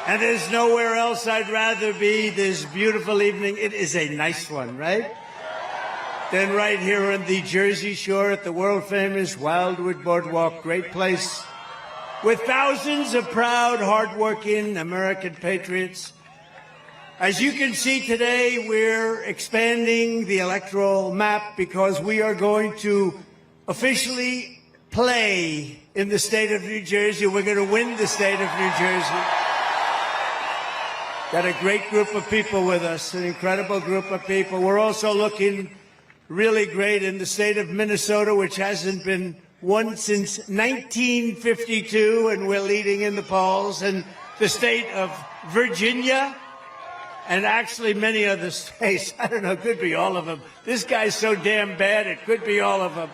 And there's nowhere else I'd rather be this beautiful evening. It is a nice one, right? Than right here on the Jersey Shore at the world-famous Wildwood Boardwalk. Great place with thousands of proud, hardworking American patriots. As you can see today, we're expanding the electoral map because we are going to officially play in the state of New Jersey. We're going to win the state of New Jersey. Got a great group of people with us, an incredible group of people. We're also looking really great in the state of Minnesota, which hasn't been won since 1952, and we're leading in the polls. And the state of Virginia, and actually many other states. I don't know, it could be all of them. This guy's so damn bad, it could be all of them.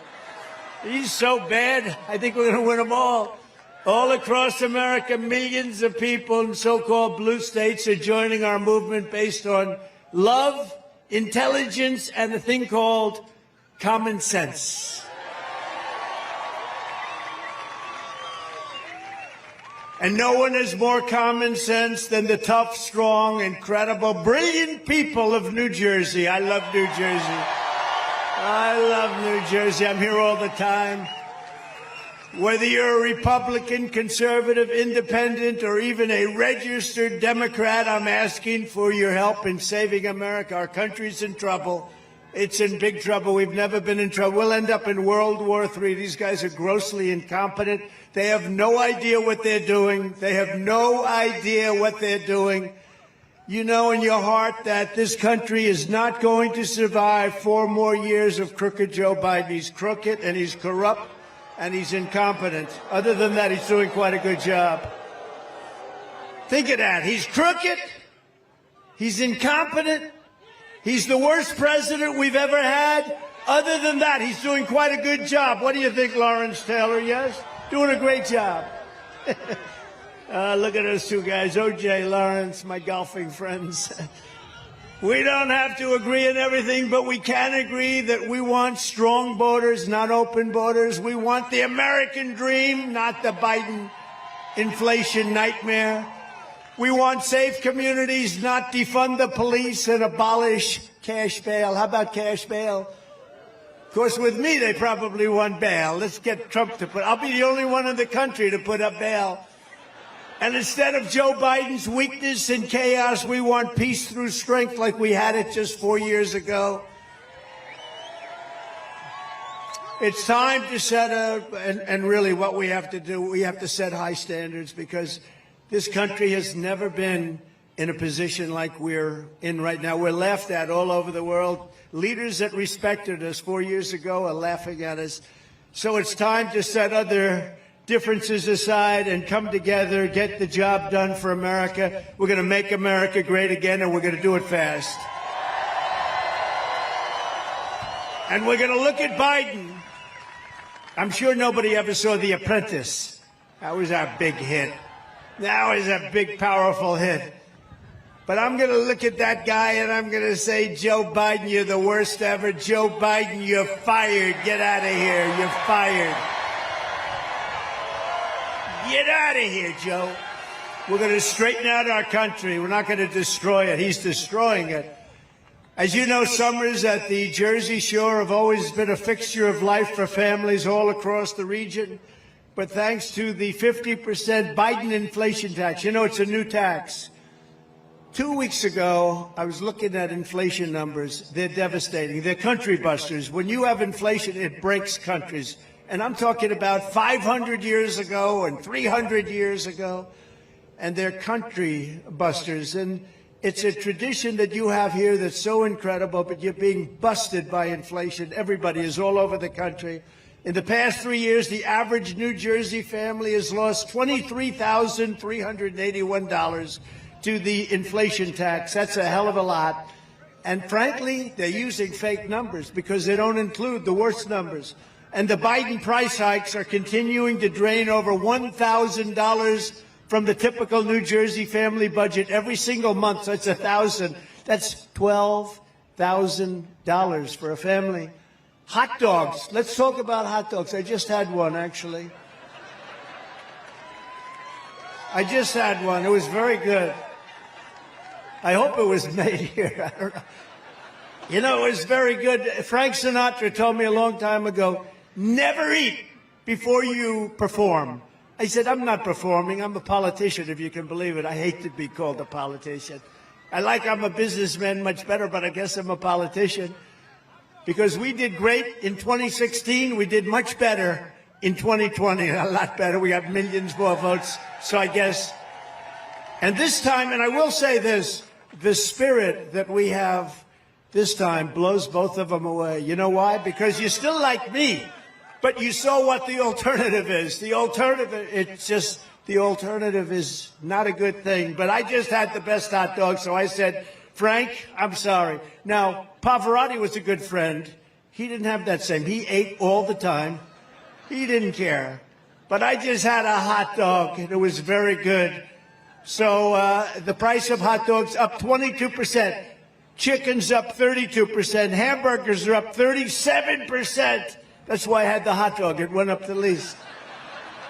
He's so bad, I think we're going to win them all. All across America, millions of people in so-called blue states are joining our movement based on love, intelligence, and a thing called common sense. And no one has more common sense than the tough, strong, incredible, brilliant people of New Jersey. I love New Jersey. I love New Jersey. I'm here all the time. Whether you're a Republican, conservative, independent, or even a registered Democrat, I'm asking for your help in saving America. Our country's in trouble. It's in big trouble. We've never been in trouble. We'll end up in World War III. These guys are grossly incompetent. They have no idea what they're doing. They have no idea what they're doing. You know in your heart that this country is not going to survive 4 more years of crooked Joe Biden. He's crooked and he's corrupt and he's incompetent. Other than that, he's doing quite a good job. Think of that. He's crooked. He's incompetent. He's the worst president we've ever had. Other than that, he's doing quite a good job. What do you think, Lawrence Taylor? Yes? Doing a great job. Look at those two guys, O.J. Lawrence, my golfing friends. We don't have to agree on everything, but we can agree that we want strong borders, not open borders. We want the American dream, not the Biden inflation nightmare. We want safe communities, not defund the police and abolish cash bail. How about cash bail? Of course, with me, they probably want bail. Let's get Trump to put. I'll be the only one in the country to put up bail. And instead of Joe Biden's weakness and chaos, we want peace through strength like we had it just 4 years ago. It's time to set and really what we have to do, we have to set high standards because this country has never been in a position like we're in right now. We're laughed at all over the world. Leaders that respected us 4 years ago are laughing at us. So it's time to set other differences aside and come together, get the job done for America. We're going to make America great again, and we're going to do it fast. And we're going to look at Biden. I'm sure nobody ever saw The Apprentice. That was our big hit. That was a big, powerful hit. But I'm going to look at that guy, and I'm going to say, Joe Biden, you're the worst ever. Joe Biden, you're fired. Get out of here. You're fired. Get out of here, Joe. We're going to straighten out our country. We're not going to destroy it. He's destroying it. As you know, summers at the Jersey Shore have always been a fixture of life for families all across the region. But thanks to the 50% Biden inflation tax, you know, it's a new tax. 2 weeks ago, I was looking at inflation numbers. They're devastating. They're country busters. When you have inflation, it breaks countries. And I'm talking about 500 years ago and 300 years ago. And they're country busters. And it's a tradition that you have here that's so incredible, but you're being busted by inflation. Everybody is all over the country. In the past 3 years, the average New Jersey family has lost $23,381 to the inflation tax. That's a hell of a lot. And frankly, they're using fake numbers because they don't include the worst numbers. And the Biden price hikes are continuing to drain over $1,000 from the typical New Jersey family budget every single month. So it's $1,000. That's $12,000 for a family. Hot dogs. Let's talk about hot dogs. I just had one, actually. I just had one. It was very good. I hope it was made here. I don't know. You know, it was very good. Frank Sinatra told me a long time ago, never eat before you perform. I said, I'm not performing. I'm a politician, if you can believe it. I hate to be called a politician. I'm a businessman much better, but I guess I'm a politician. Because we did great in 2016. We did much better in 2020. A lot better. We got millions more votes. So I guess. And this time, and I will say this, the spirit that we have this time blows both of them away. You know why? Because you still like me, but you saw what the alternative is. The alternative is not a good thing. But I just had the best hot dog, so I said, Frank, I'm sorry. Now, Pavarotti was a good friend. He didn't have that same. He ate all the time. He didn't care. But I just had a hot dog, and it was very good. So the price of hot dogs up 22%. Chicken's up 32%. Hamburgers are up 37%. That's why I had the hot dog. It went up the least.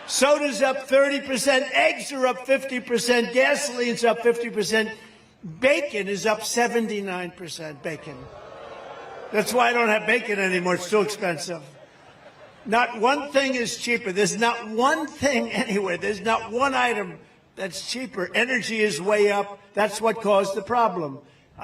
Soda's up 30%. Eggs are up 50%. Gasoline's up 50%. Bacon is up 79%. Bacon. That's why I don't have bacon anymore. It's too expensive. Not one thing is cheaper. There's not one thing anywhere. There's not one item that's cheaper. Energy is way up. That's what caused the problem.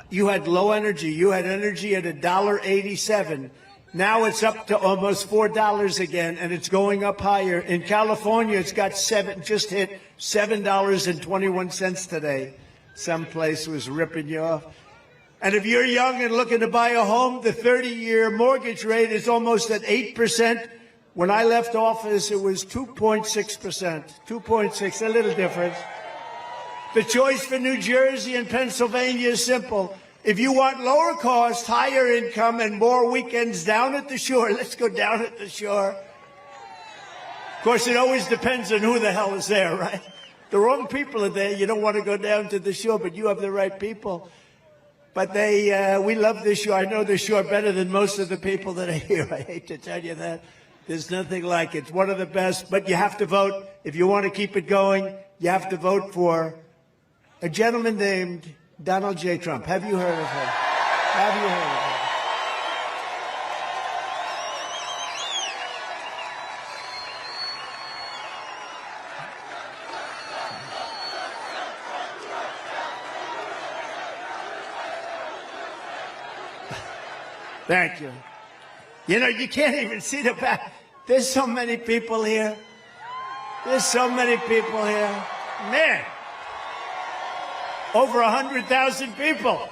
You had low energy. You had energy at $1.87. Now it's up to almost $4 again, and it's going up higher. In California, it's got just hit $7.21 today. Some place was ripping you off. And if you're young and looking to buy a home, the 30-year mortgage rate is almost at 8%. When I left office, it was 2.6%. 2.6, a little difference. The choice for New Jersey and Pennsylvania is simple. If you want lower cost, higher income, and more weekends down at the shore, let's go down at the shore. Of course, it always depends on who the hell is there, right? The wrong people are there. You don't want to go down to the shore, but you have the right people. But we love the shore. I know the shore better than most of the people that are here. I hate to tell you that. There's nothing like it. It's one of the best, but you have to vote. If you want to keep it going, you have to vote for a gentleman named Donald J. Trump. Have you heard of him? Have you heard of him? Thank you. You know, you can't even see the back. There's so many people here. There's so many people here. Man. Over 100,000 people.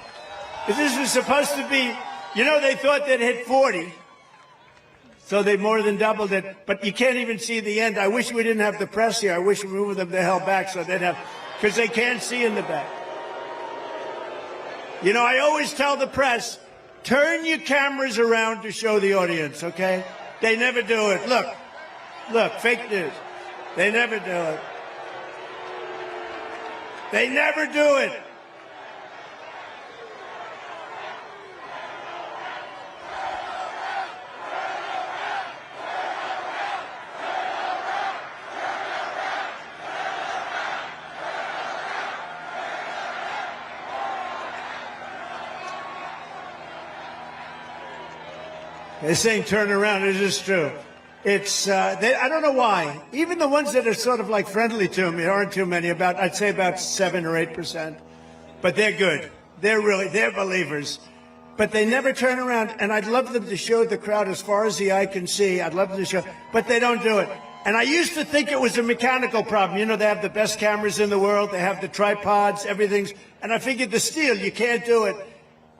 This was supposed to be, you know, they thought they'd hit 40. So they more than doubled it. But you can't even see the end. I wish we didn't have the press here. I wish we moved them the hell back so they'd have, because they can't see in the back. You know, I always tell the press, turn your cameras around to show the audience, okay? They never do it. Look, fake news. They never do it. They never do it. They're saying turn around. It is true. It's, I don't know why. Even the ones that are sort of like friendly to me, there aren't too many, I'd say about 7 or 8%. But they're good. They're believers. But they never turn around, and I'd love them to show the crowd as far as the eye can see. I'd love them to show, but they don't do it. And I used to think it was a mechanical problem. You know, they have the best cameras in the world. They have the tripods, everything's, and I figured the steel, you can't do it.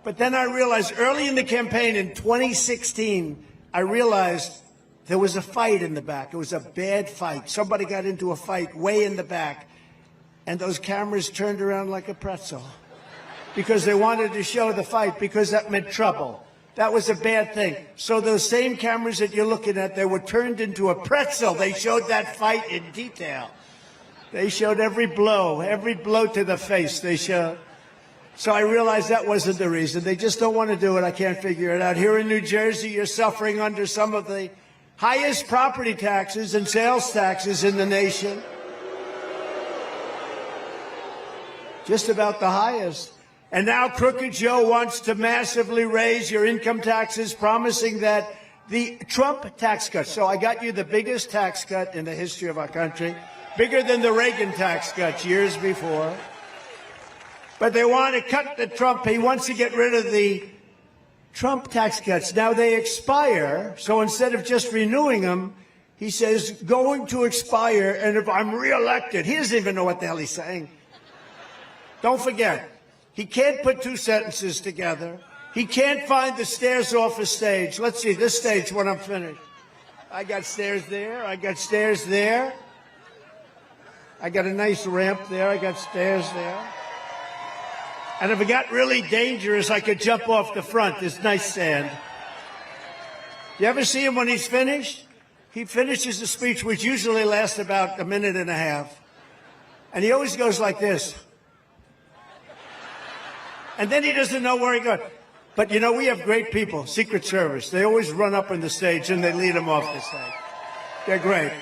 But then I realized early in the campaign in 2016, I realized there was a fight in the back. It was a bad fight. Somebody got into a fight way in the back, and those cameras turned around like a pretzel because they wanted to show the fight because that meant trouble. That was a bad thing. So those same cameras that you're looking at, they were turned into a pretzel. They showed that fight in detail. They showed every blow to the face they showed. So I realized that wasn't the reason. They just don't want to do it. I can't figure it out. Here in New Jersey, you're suffering under some of the highest property taxes and sales taxes in the nation. just about the highest. And now Crooked Joe wants to massively raise your income taxes, promising that the Trump tax cut. So I got you the biggest tax cut in the history of our country, bigger than the Reagan tax cuts years before. But they want to cut the Trump. He wants to get rid of the Trump tax cuts. Now they expire. So instead of just renewing them, he says, going to expire. And if I'm reelected, he doesn't even know what the hell he's saying. Don't forget, he can't put two sentences together. He can't find the stairs off a stage. Let's see, this stage when I'm finished. I got stairs there. I got stairs there. I got a nice ramp there. I got stairs there. And if it got really dangerous, I could jump off the front. There's nice sand. You ever see him when he's finished? He finishes the speech, which usually lasts about a minute and a half. And he always goes like this. And then he doesn't know where he goes. But, you know, we have great people, Secret Service. They always run up on the stage and they lead him off the stage. They're great.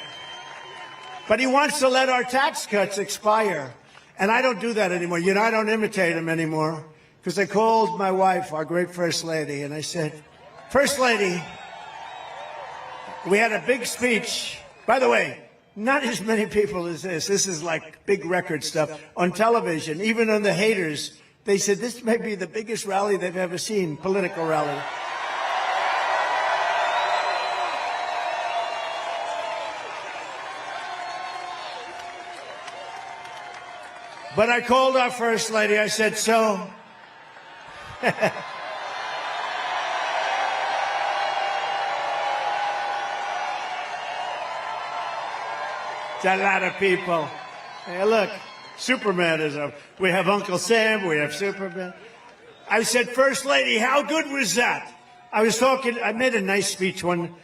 But he wants to let our tax cuts expire. And I don't do that anymore. You know, I don't imitate him anymore. Because I called my wife, our great First Lady, and I said, First Lady, we had a big speech. By the way, not as many people as this. This is like big record stuff. On television, even on the haters, they said this may be the biggest rally they've ever seen, political rally. But I called our First Lady. I said, so, it's a lot of people. Hey, look, Superman is up. We have Uncle Sam. We have Superman. I said, First Lady, how good was that? I was talking. I made a nice speech, one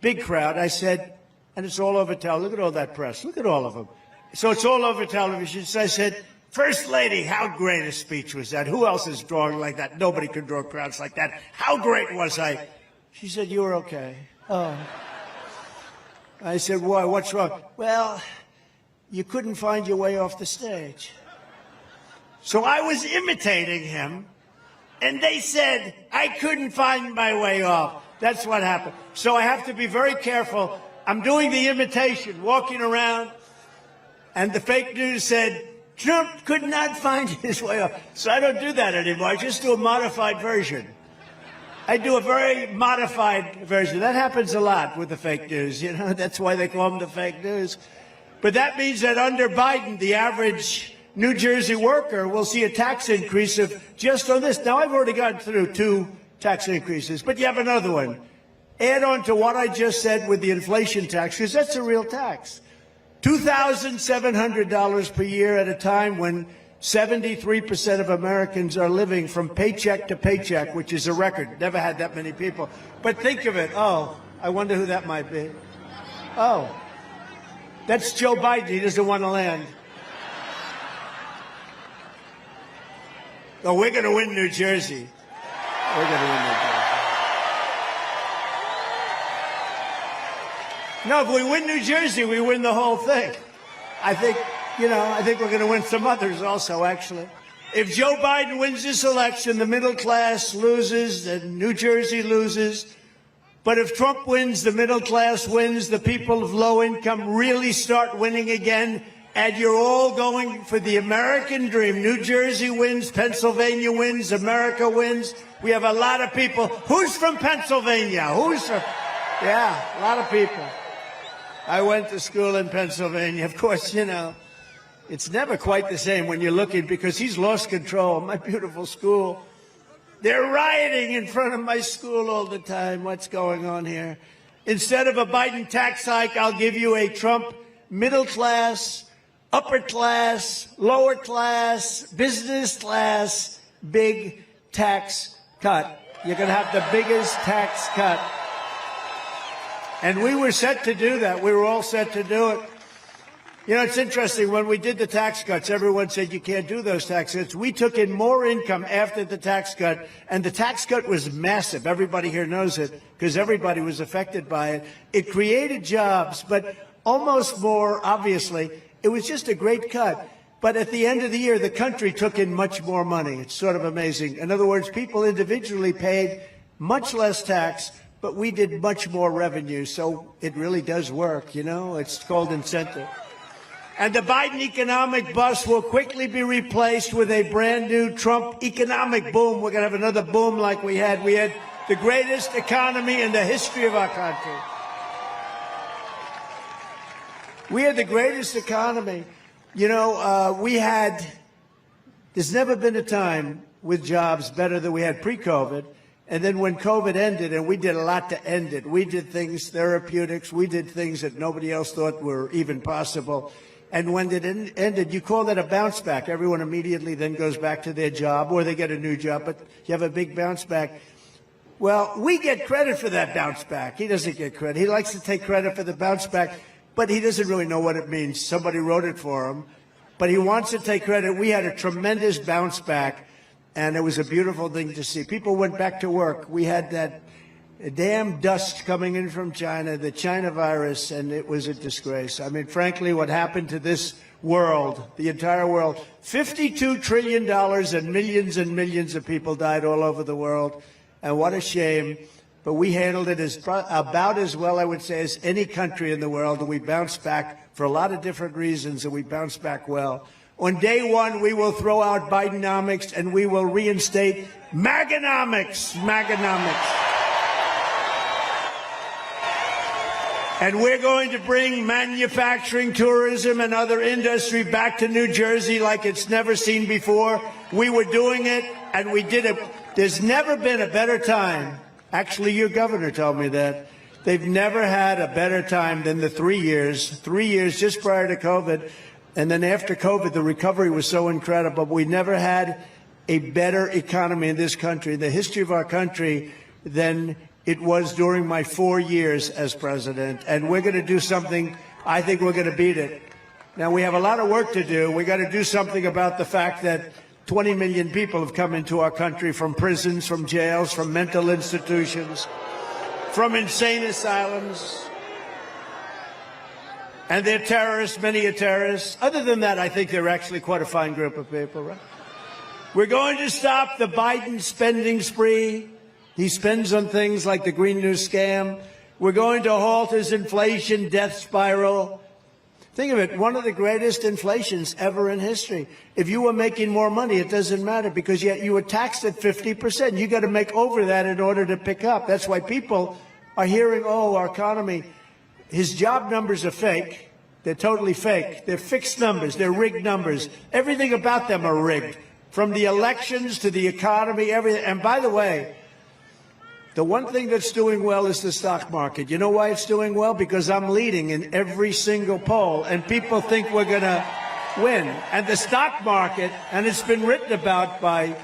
big crowd. I said, and it's all over television. Look at all that press. Look at all of them. So it's all over television. So I said, First Lady, how great a speech was that? Who else is drawing like that? Nobody can draw crowds like that. How great was I? She said, you were okay. Oh. I said, why? What's wrong? Well, you couldn't find your way off the stage. So I was imitating him, and they said I couldn't find my way off. That's what happened. So I have to be very careful. I'm doing the imitation, walking around, and the fake news said, Trump could not find his way off. So I don't do that anymore. I just do a modified version. I do a very modified version. That happens a lot with the fake news. You know, that's why they call them the fake news. But that means that under Biden, the average New Jersey worker will see a tax increase of just on this. Now, I've already gotten through 2 tax increases, but you have another one. Add on to what I just said with the inflation tax, because that's a real tax. $2,700 per year at a time when 73% of Americans are living from paycheck to paycheck, which is a record. Never had that many people. But think of it. Oh, I wonder who that might be. Oh, that's Joe Biden. He doesn't want to land. Oh, we're going to win New Jersey. We're going to win New Jersey. No, if we win New Jersey, we win the whole thing. I think, you know, I think we're going to win some others also, actually. If Joe Biden wins this election, the middle class loses and New Jersey loses. But if Trump wins, the middle class wins, the people of low income really start winning again, and you're all going for the American dream. New Jersey wins, Pennsylvania wins, America wins. We have a lot of people. Who's from Pennsylvania? Who's from? Yeah, a lot of people. I went to school in Pennsylvania. Of course, you know, it's never quite the same when you're looking, because he's lost control. My beautiful school. They're rioting in front of my school all the time. What's going on here? Instead of a Biden tax hike, I'll give you a Trump middle class, upper class, lower class, business class, big tax cut. You're going to have the biggest tax cut. And we were set to do that. We were all set to do it. You know, it's interesting. When we did the tax cuts, everyone said you can't do those tax cuts. We took in more income after the tax cut, and the tax cut was massive. Everybody here knows it because everybody was affected by it. It created jobs, but almost more obviously, it was just a great cut. But at the end of the year, the country took in much more money. It's sort of amazing. In other words, people individually paid much less tax, but we did much more revenue. So it really does work, you know. It's called incentive. And the Biden economic bust will quickly be replaced with a brand new Trump economic boom. We're going to have another boom like we had. We had the greatest economy in the history of our country. We had the greatest economy. You know, there's never been a time with jobs better than we had pre-COVID. And then when COVID ended, and we did a lot to end it, we did things, therapeutics, we did things that nobody else thought were even possible. And when it ended, you call that a bounce back. Everyone immediately then goes back to their job, or they get a new job, but you have a big bounce back. Well, we get credit for that bounce back. He doesn't get credit. He likes to take credit for the bounce back, but he doesn't really know what it means. Somebody wrote it for him, but he wants to take credit. We had a tremendous bounce back, and it was a beautiful thing to see. People went back to work. We had that damn dust coming in from China, the China virus, and it was a disgrace. I mean, frankly, what happened to this world, the entire world, $52 trillion and millions of people died all over the world, and what a shame. But we handled it about as well, I would say, as any country in the world, and we bounced back for a lot of different reasons, and we bounced back well. On day one, we will throw out Bidenomics, and we will reinstate Maganomics. And we're going to bring manufacturing, tourism, and other industry back to New Jersey like it's never seen before. We were doing it, and we did it. There's never been a better time. Actually, your governor told me that. They've never had a better time than the 3 years just prior to COVID. And then after COVID, the recovery was so incredible. We never had a better economy in this country, in the history of our country, than it was during my 4 years as president. And we're going to do something. I think we're going to beat it. Now, we have a lot of work to do. We got to do something about the fact that 20 million people have come into our country from prisons, from jails, from mental institutions, from insane asylums. And they're terrorists, many are terrorists. Other than that, I think they're actually quite a fine group of people, right? We're going to stop the Biden spending spree. He spends on things like the Green New scam. We're going to halt his inflation death spiral. Think of it, one of the greatest inflations ever in history. If you were making more money, it doesn't matter because yet you were taxed at 50%. You got to make over that in order to pick up. That's why people are hearing, oh, our economy. His job numbers are fake. They're totally fake. They're fixed numbers. They're rigged numbers. Everything about them are rigged, from the elections to the economy, everything. And by the way, the one thing that's doing well is the stock market. You know why it's doing well? Because I'm leading in every single poll, and people think we're going to win. And the stock market, and it's been written about by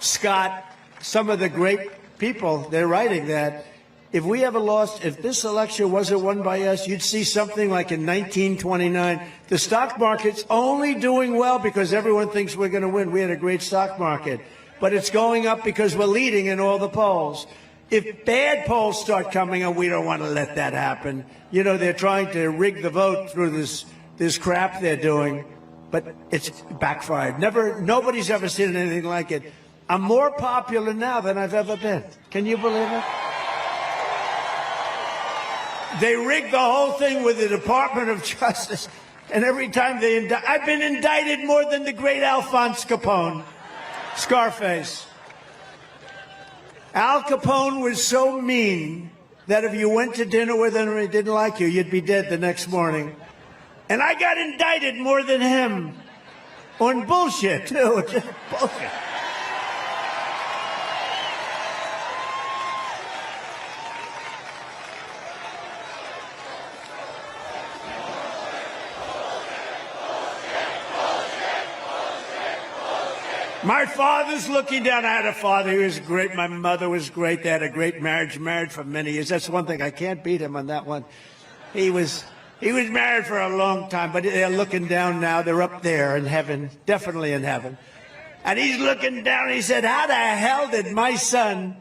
Scott, some of the great people, they're writing that. If we ever lost, if this election wasn't won by us, you'd see something like in 1929. The stock market's only doing well because everyone thinks we're going to win. We had a great stock market. But it's going up because we're leading in all the polls. If bad polls start coming up, we don't want to let that happen. You know, they're trying to rig the vote through this crap they're doing, but it's backfired. Nobody's ever seen anything like it. I'm more popular now than I've ever been. Can you believe it? They rigged the whole thing with the Department of Justice, and every time they indict, I've been indicted more than the great Alphonse Capone, Scarface. Al Capone was so mean that if you went to dinner with him and he didn't like you, you'd be dead the next morning. And I got indicted more than him on bullshit, too. Just bullshit. My father's looking down. I had a father who was great. My mother was great. They had a great marriage, married for many years. That's one thing. I can't beat him on that one. He was married for a long time, but they're looking down now. They're up there in heaven, definitely in heaven. And he's looking down. He said, how the hell did my son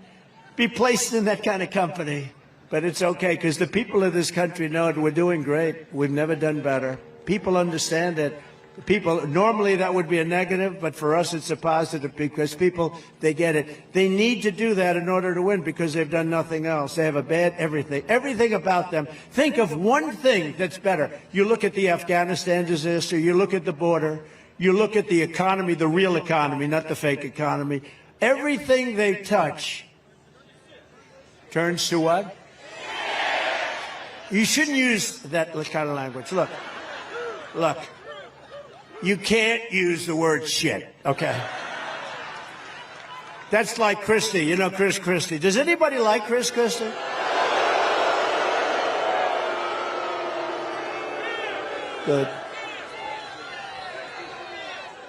be placed in that kind of company? But it's okay, because the people of this country know it. We're doing great. We've never done better. People understand it. People, normally that would be a negative, but for us it's a positive because people, they get it. They need to do that in order to win because they've done nothing else. They have a bad everything about them. Think of one thing that's better. You look at the Afghanistan disaster, you look at the border, you look at the economy, the real economy, not the fake economy. Everything they touch turns to what? You shouldn't use that kind of language. Look. You can't use the word shit, okay? That's like Christie. You know Chris Christie. Does anybody like Chris Christie? Good.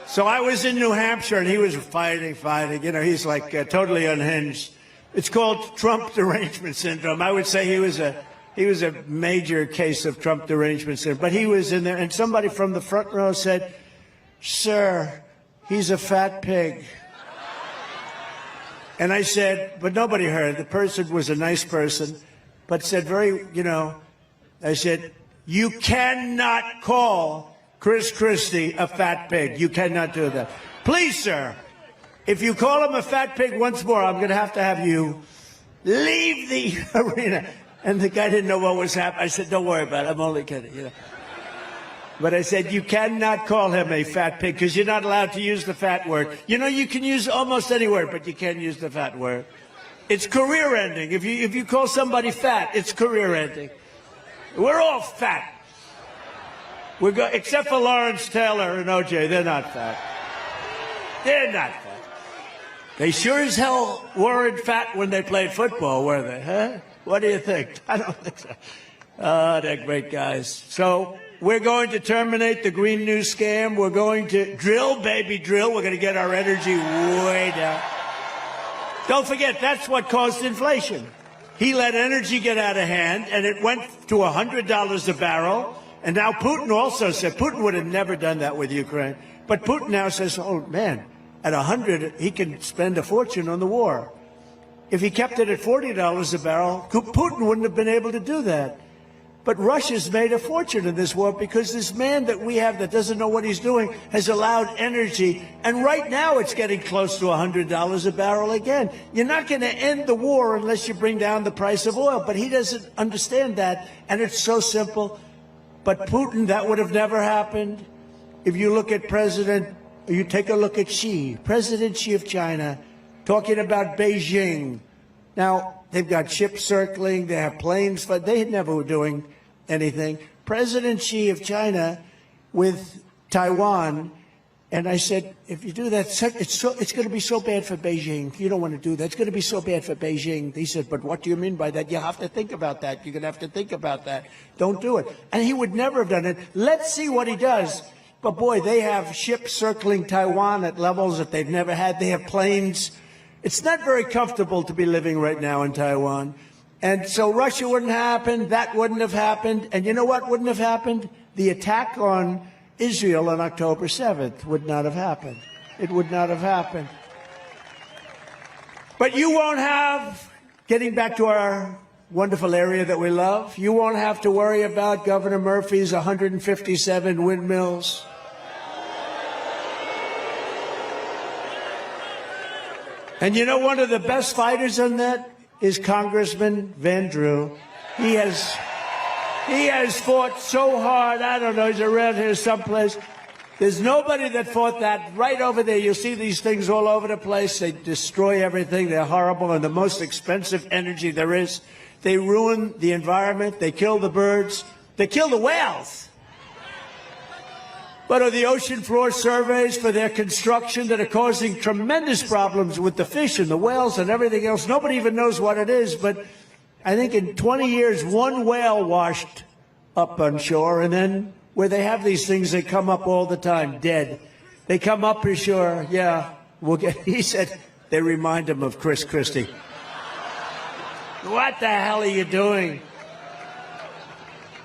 So I was in New Hampshire, and he was fighting. You know, he's like totally unhinged. It's called Trump derangement syndrome. I would say he was a major case of Trump derangement syndrome. But he was in there, and somebody from the front row said, "Sir, he's a fat pig." And I said, but nobody heard. The person was a nice person, but said I said, "You cannot call Chris Christie a fat pig. You cannot do that. Please, sir, if you call him a fat pig once more, I'm going to have you leave the arena." And the guy didn't know what was happening. I said, "Don't worry about it. I'm only kidding." You know. But I said, you cannot call him a fat pig because you're not allowed to use the fat word. You know, you can use almost any word, but you can't use the fat word. It's career ending. If you call somebody fat, it's career ending. We're all fat. Except for Lawrence Taylor and OJ, they're not fat. They're not fat. They sure as hell weren't fat when they played football, were they? Huh? What do you think? I don't think so. Oh, they're great guys. So we're going to terminate the Green New scam. We're going to drill, baby, drill. We're going to get our energy way down. Don't forget, that's what caused inflation. He let energy get out of hand, and it went to $100 a barrel. And now Putin also said, Putin would have never done that with Ukraine. But Putin now says, oh, man, at 100, he can spend a fortune on the war. If he kept it at $40 a barrel, Putin wouldn't have been able to do that. But Russia's made a fortune in this war because this man that we have that doesn't know what he's doing has allowed energy. And right now it's getting close to $100 a barrel again. You're not going to end the war unless you bring down the price of oil. But he doesn't understand that. And it's so simple. But Putin, that would have never happened. If you look at you take a look at Xi, President Xi of China, talking about Beijing. Now, they've got ships circling, they have planes, but they never were doing anything. President Xi of China with Taiwan, and I said, if you do that, it's going to be so bad for Beijing. You don't want to do that. It's going to be so bad for Beijing. He said, but what do you mean by that? You have to think about that. You're going to have to think about that. Don't do it. And he would never have done it. Let's see what he does. But, boy, they have ships circling Taiwan at levels that they've never had. They have planes. It's not very comfortable to be living right now in Taiwan. And so Russia wouldn't happen. That wouldn't have happened. And you know what wouldn't have happened? The attack on Israel on October 7th would not have happened. It would not have happened. But you won't have, getting back to our wonderful area that we love, you won't have to worry about Governor Murphy's 157 windmills. And you know, one of the best fighters on that is Congressman Van Drew. He has fought so hard. I don't know, he's around here someplace. There's nobody that fought that. Right over there, you'll see these things all over the place. They destroy everything. They're horrible and the most expensive energy there is. They ruin the environment. They kill the birds. They kill the whales. But are the ocean floor surveys for their construction that are causing tremendous problems with the fish and the whales and everything else? Nobody even knows what it is, but I think in 20 years, one whale washed up on shore, and then where they have these things, they come up all the time, dead. They come up ashore, yeah. He said they remind him of Chris Christie. What the hell are you doing?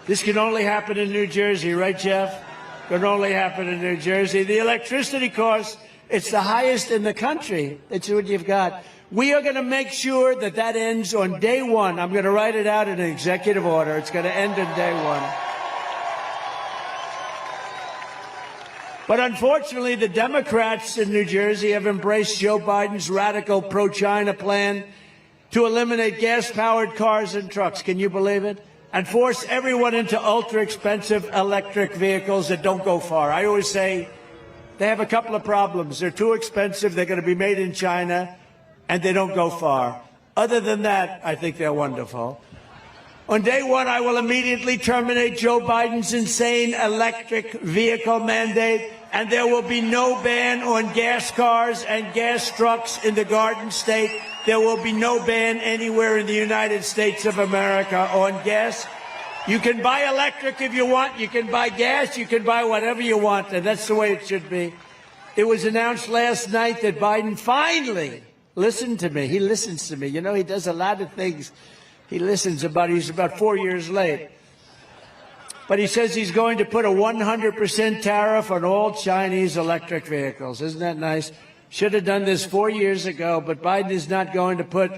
This can only happen in New Jersey, right, Jeff? Can only happen in New Jersey. The electricity cost, it's the highest in the country. It's what you've got. We are going to make sure that that ends on day one. I'm going to write it out in an executive order. It's going to end on day one. But unfortunately, the Democrats in New Jersey have embraced Joe Biden's radical pro-China plan to eliminate gas-powered cars and trucks. Can you believe it? And force everyone into ultra-expensive electric vehicles that don't go far. I always say they have a couple of problems. They're too expensive, they're going to be made in China, and they don't go far. Other than that, I think they're wonderful. On day one, I will immediately terminate Joe Biden's insane electric vehicle mandate, and there will be no ban on gas cars and gas trucks in the Garden State. There will be no ban anywhere in the United States of America on gas. You can buy electric if you want. You can buy gas. You can buy whatever you want, and that's the way it should be. It was announced last night that Biden finally listened to me. He listens to me. You know, he does a lot of things. He listens he's about 4 years late. But he says he's going to put a 100% tariff on all Chinese electric vehicles. Isn't that nice? Should have done this 4 years ago, but Biden is not going to put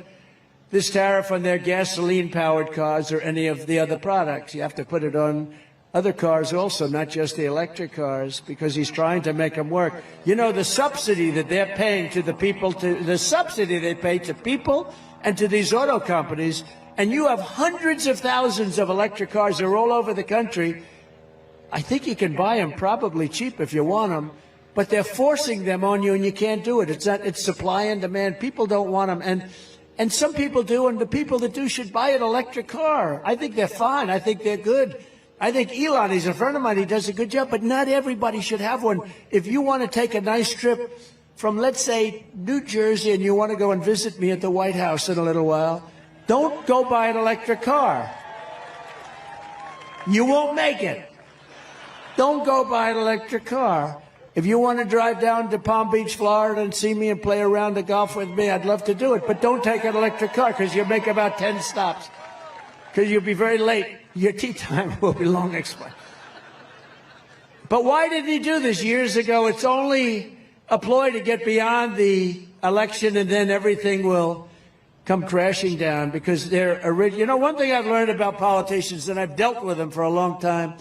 this tariff on their gasoline-powered cars or any of the other products. You have to put it on other cars also, not just the electric cars, because he's trying to make them work. You know, the subsidy that they're paying to the people, the subsidy they pay to people and to these auto companies, and you have hundreds of thousands of electric cars. They're all over the country. I think you can buy them probably cheap if you want them, but they're forcing them on you, and you can't do it. It's supply and demand. People don't want them, and some people do, and the people that do should buy an electric car. I think they're fine. I think they're good. I think Elon, he's a friend of mine. He does a good job, but not everybody should have one. If you want to take a nice trip from, let's say, New Jersey, and you want to go and visit me at the White House in a little while, don't go buy an electric car. You won't make it. Don't go buy an electric car. If you want to drive down to Palm Beach, Florida, and see me and play a round of golf with me, I'd love to do it. But don't take an electric car, because you'll make about 10 stops. Because you'll be very late. Your tea time will be long expired. But why did he do this years ago? It's only a ploy to get beyond the election, and then everything will come crashing down, because they're original. You know, one thing I've learned about politicians, and I've dealt with them for a long time,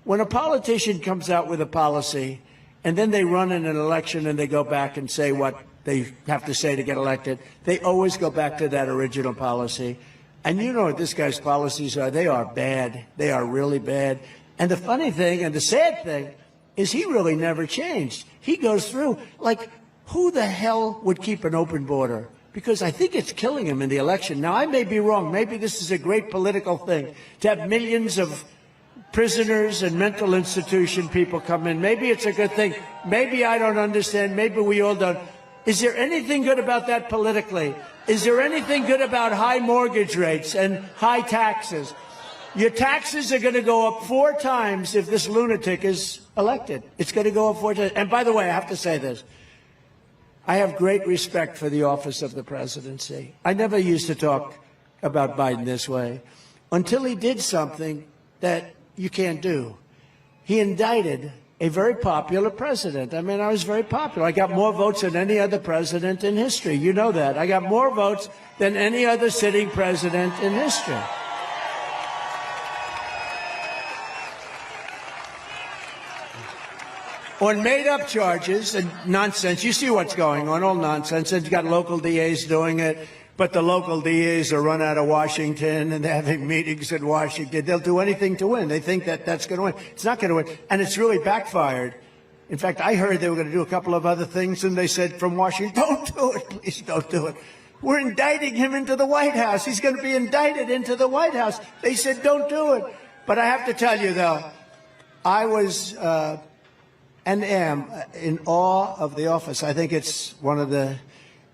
when a politician comes out with a policy, and then they run in an election and they go back and say what they have to say to get elected, they always go back to that original policy. And you know what this guy's policies are. They are bad. They are really bad. And the funny thing and the sad thing is he really never changed. He goes through, like, who the hell would keep an open border? Because I think it's killing him in the election. Now, I may be wrong. Maybe this is a great political thing, to have millions of prisoners and mental institution people come in. Maybe it's a good thing. Maybe I don't understand. Maybe we all don't. Is there anything good about that politically? Is there anything good about high mortgage rates and high taxes? Your taxes are going to go up 4 times if this lunatic is elected. It's going to go up 4 times. And by the way, I have to say this. I have great respect for the office of the presidency. I never used to talk about Biden this way until he did something that you can't do. He indicted a very popular president. I mean, I was very popular. I got more votes than any other president in history. You know that. I got more votes than any other sitting president in history. On made-up charges and nonsense. You see what's going on, all nonsense. And you got local DAs doing it, but the local DAs are run out of Washington and they're having meetings in Washington. They'll do anything to win. They think that that's going to win. It's not going to win, and it's really backfired. In fact, I heard they were going to do a couple of other things, and they said from Washington, don't do it, please don't do it. We're indicting him into the White House. He's going to be indicted into the White House. They said, don't do it. But I have to tell you, though, I was and am in awe of the office. I think it's one of the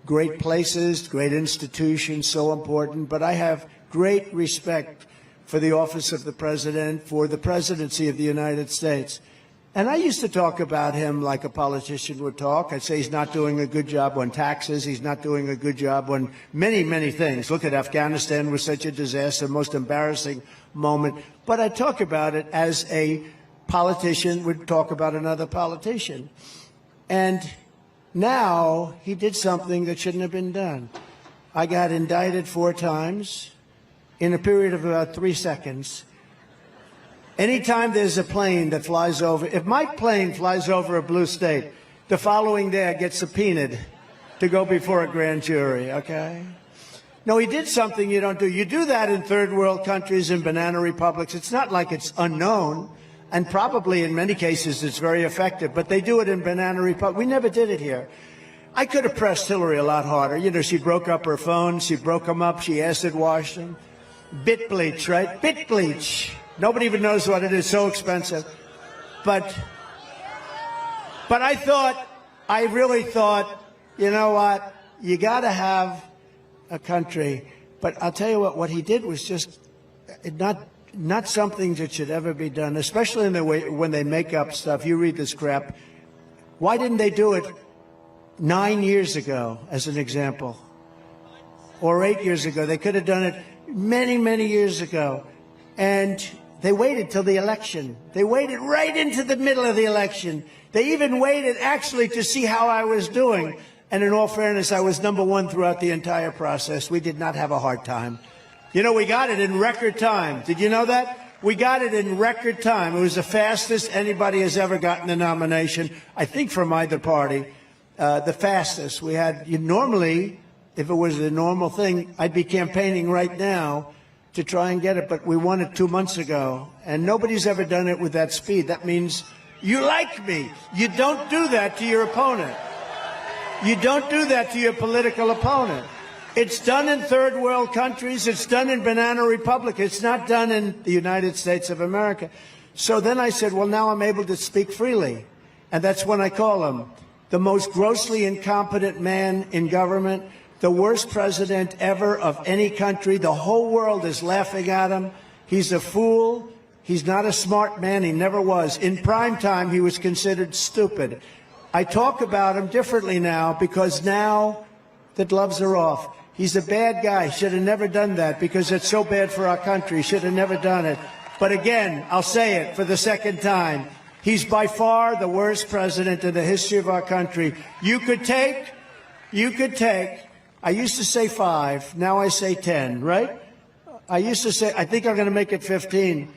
great places, great institutions, so important. But I have great respect for the office of the president, for the presidency of the United States. And I used to talk about him like a politician would talk. I'd say he's not doing a good job on taxes. He's not doing a good job on many, many things. Look at Afghanistan, was such a disaster, most embarrassing moment. But I talk about it as a politician would talk about another politician. And now he did something that shouldn't have been done. I got indicted 4 times in a period of about 3 seconds. Anytime there's a plane that flies over, if my plane flies over a blue state, the following day I get subpoenaed to go before a grand jury, okay? No, he did something you don't do. You do that in third world countries and banana republics. It's not like it's unknown, and probably in many cases it's very effective, but they do it in banana republics. We never did it here. I could have pressed Hillary a lot harder. You know, she broke up her phone, she broke them up, she acid washed them. Bit bleach, right? Bit bleach. Nobody even knows what it is, so expensive. But I really thought, you know what, you got to have a country. But I'll tell you what he did was just not something that should ever be done, especially in the way when they make up stuff. You read this crap. Why didn't they do it 9 years ago, as an example? Or 8 years ago? They could have done it many, many years ago. And they waited till the election. They waited right into the middle of the election. They even waited, actually, to see how I was doing. And in all fairness, I was #1 throughout the entire process. We did not have a hard time. You know, we got it in record time. Did you know that? We got it in record time. It was the fastest anybody has ever gotten a nomination, I think, from either party. The fastest. We had, normally, if it was a normal thing, I'd be campaigning right now to try and get it, but we won it 2 months ago, and nobody's ever done it with that speed. That means you like me. You don't do that to your opponent. You don't do that to your political opponent. It's done in third world countries. It's done in banana republic. It's not done in the United States of America. So then I said, well, now I'm able to speak freely, and that's when I call him the most grossly incompetent man in government, the worst president ever of any country. The whole world is laughing at him. He's a fool. He's not a smart man. He never was. In prime time, he was considered stupid. I talk about him differently now because now the gloves are off. He's a bad guy. Should have never done that because it's so bad for our country. Should have never done it. But again, I'll say it for the second time. He's by far the worst president in the history of our country. You could take, I used to say 5, now I say 10, right? I used to say, I think I'm going to make it 15.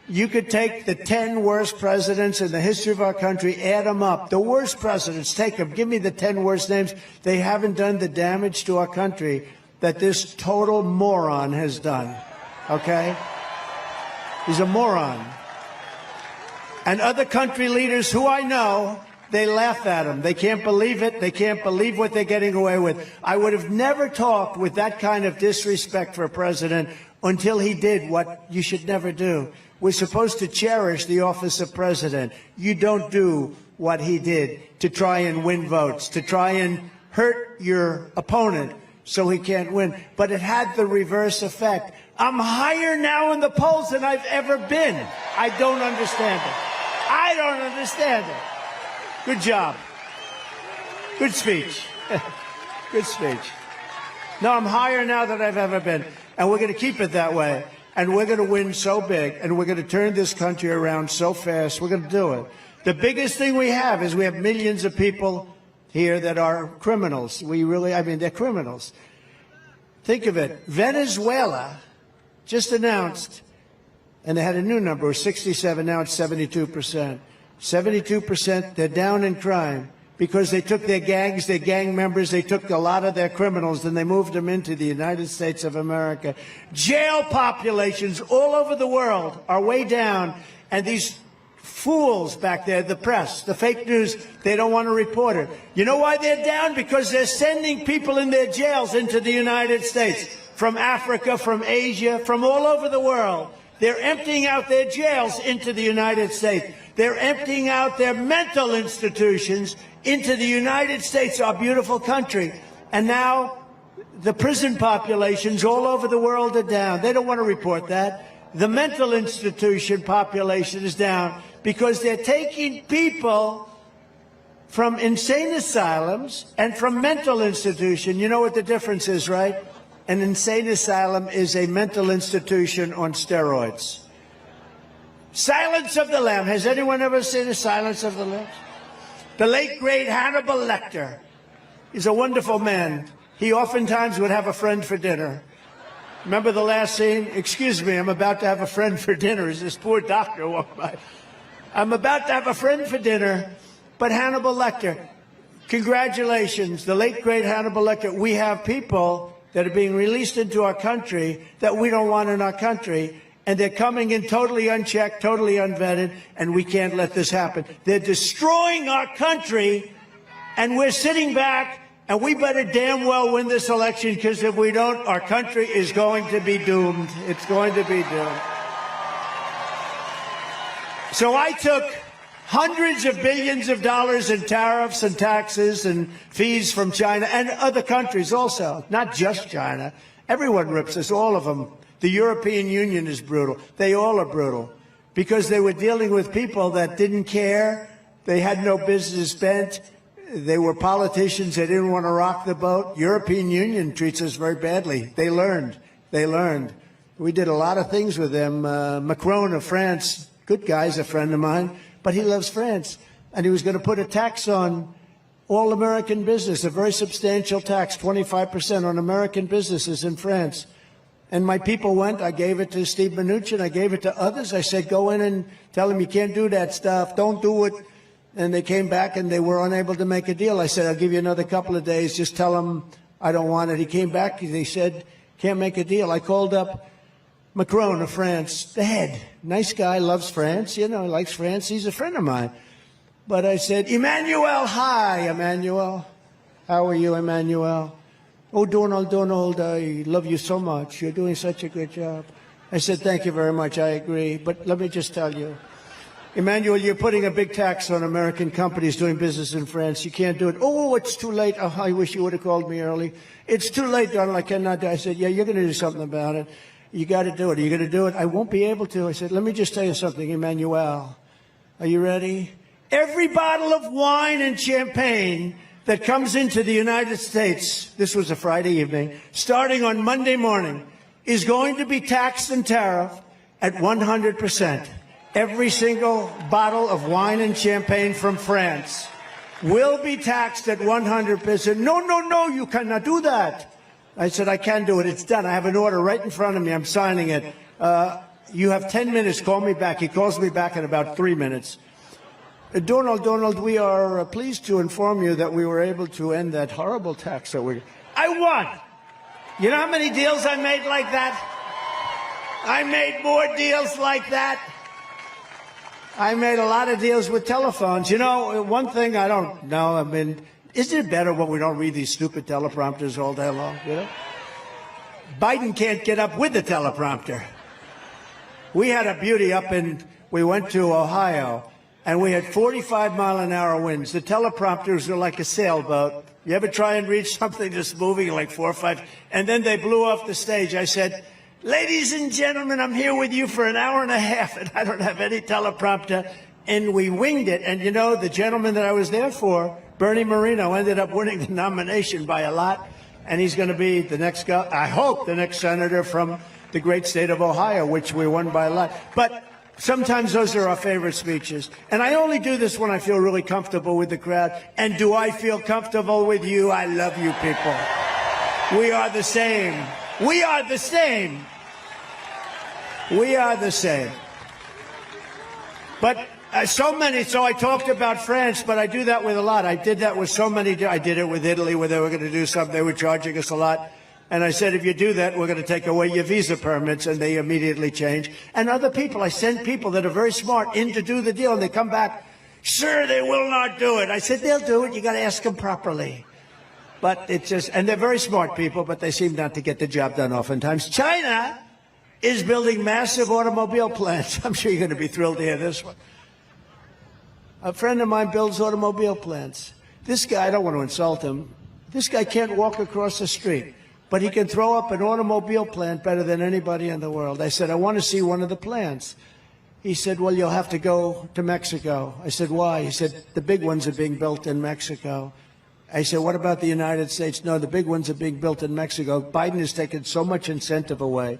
You could take the 10 worst presidents in the history of our country, add them up. The worst presidents, take them. Give me the 10 worst names. They haven't done the damage to our country that this total moron has done, okay? He's a moron. And other country leaders who I know, they laugh at him. They can't believe it. They can't believe what they're getting away with. I would have never talked with that kind of disrespect for a president until he did what you should never do. We're supposed to cherish the office of president. You don't do what he did to try and win votes, to try and hurt your opponent so he can't win. But it had the reverse effect. I'm higher now in the polls than I've ever been. I don't understand it. I don't understand it. Good job. Good speech. Good speech. No, I'm higher now than I've ever been. And we're going to keep it that way. And we're going to win so big. And we're going to turn this country around so fast. We're going to do it. The biggest thing we have is we have millions of people here that are criminals. They're criminals. Think of it. Venezuela just announced, and they had a new number, 67, now it's 72%. 72%, they're down in crime because they took their gangs, their gang members, they took a lot of their criminals and they moved them into the United States of America. Jail populations all over the world are way down, and these fools back there, the press, the fake news, they don't want to report it. You know why they're down? Because they're sending people in their jails into the United States, from Africa, from Asia, from all over the world. They're emptying out their jails into the United States. They're emptying out their mental institutions into the United States, our beautiful country. And now the prison populations all over the world are down. They don't want to report that. The mental institution population is down because they're taking people from insane asylums and from mental institution. You know what the difference is, right? An insane asylum is a mental institution on steroids. Silence of the Lambs. Has anyone ever seen a Silence of the Lambs? The late, great Hannibal Lecter. He's a wonderful man. He oftentimes would have a friend for dinner. Remember the last scene? Excuse me, I'm about to have a friend for dinner as this poor doctor walked by. I'm about to have a friend for dinner, but Hannibal Lecter, congratulations, the late, great Hannibal Lecter. We have people that are being released into our country that we don't want in our country, and they're coming in totally unchecked, totally unvetted, and we can't let this happen. They're destroying our country, and we're sitting back, and we better damn well win this election, because if we don't, our country is going to be doomed. It's going to be doomed. So I took hundreds of billions of dollars in tariffs and taxes and fees from China and other countries also, not just China. Everyone rips us, all of them. The European Union is brutal. They all are brutal because they were dealing with people that didn't care. They had no business bent. They were politicians. They didn't want to rock the boat. European Union treats us very badly. They learned. They learned. We did a lot of things with them. Macron of France, good guy's a friend of mine, but he loves France. And he was going to put a tax on all American business, a very substantial tax, 25% on American businesses in France. And my people went. I gave it to Steve Mnuchin. I gave it to others. I said, go in and tell him you can't do that stuff. Don't do it. And they came back and they were unable to make a deal. I said, I'll give you another couple of days. Just tell him I don't want it. He came back. They said, can't make a deal. I called up Macron of France, the head. Nice guy, loves France. You know, likes France. He's a friend of mine. But I said, Emmanuel, hi, Emmanuel. How are you, Emmanuel? Oh, Donald, I love you so much. You're doing such a good job. I said, thank you very much. I agree. But let me just tell you, Emmanuel, you're putting a big tax on American companies doing business in France. You can't do it. Oh, it's too late. Oh, I wish you would have called me early. It's too late, Donald. I cannot do it. I said, yeah, you're going to do something about it. You got to do it. Are you going to do it? I won't be able to. I said, let me just tell you something, Emmanuel. Are you ready? Every bottle of wine and champagne that comes into the United States, this was a Friday evening, starting on Monday morning, is going to be taxed and tariffed at 100%. Every single bottle of wine and champagne from France will be taxed at 100%. No, you cannot do that. I said, I can do it. It's done. I have an order right in front of me. I'm signing it. You have 10 minutes. Call me back. He calls me back in about 3 minutes. Donald, we are pleased to inform you that we were able to end that horrible tax that I won. You know how many deals I made like that? I made more deals like that. I made a lot of deals with telephones. You know, one thing I don't know, I mean, isn't it better when we don't read these stupid teleprompters all day long, you know? Biden can't get up with the teleprompter. We had a beauty we went to Ohio, and we had 45-mile-an-hour winds. The teleprompters are like a sailboat. You ever try and read something that's moving like 4 or 5? And then they blew off the stage. I said, ladies and gentlemen, I'm here with you for an hour and a half, and I don't have any teleprompter. And we winged it. And, you know, the gentleman that I was there for, Bernie Moreno, ended up winning the nomination by a lot. And he's going to be the next guy, I hope, the next senator from the great state of Ohio, which we won by a lot. But sometimes those are our favorite speeches. And I only do this when I feel really comfortable with the crowd. And do I feel comfortable with you? I love you people. We are the same. We are the same. We are the same. But so I talked about France, but I do that with a lot. I did that with so many. I did it with Italy, where they were going to do something. They were charging us a lot. And I said, if you do that, we're going to take away your visa permits. And they immediately change. And other people, I send people that are very smart in to do the deal. And they come back, sir, they will not do it. I said, they'll do it. You got to ask them properly. But it's just, and they're very smart people, but they seem not to get the job done oftentimes. China is building massive automobile plants. I'm sure you're going to be thrilled to hear this one. A friend of mine builds automobile plants. This guy, I don't want to insult him, this guy can't walk across the street, but he can throw up an automobile plant better than anybody in the world. I said, I want to see one of the plants. He said, well, you'll have to go to Mexico. I said, why? He said, the big ones are being built in Mexico. I said, what about the United States? No, the big ones are being built in Mexico. Biden has taken so much incentive away,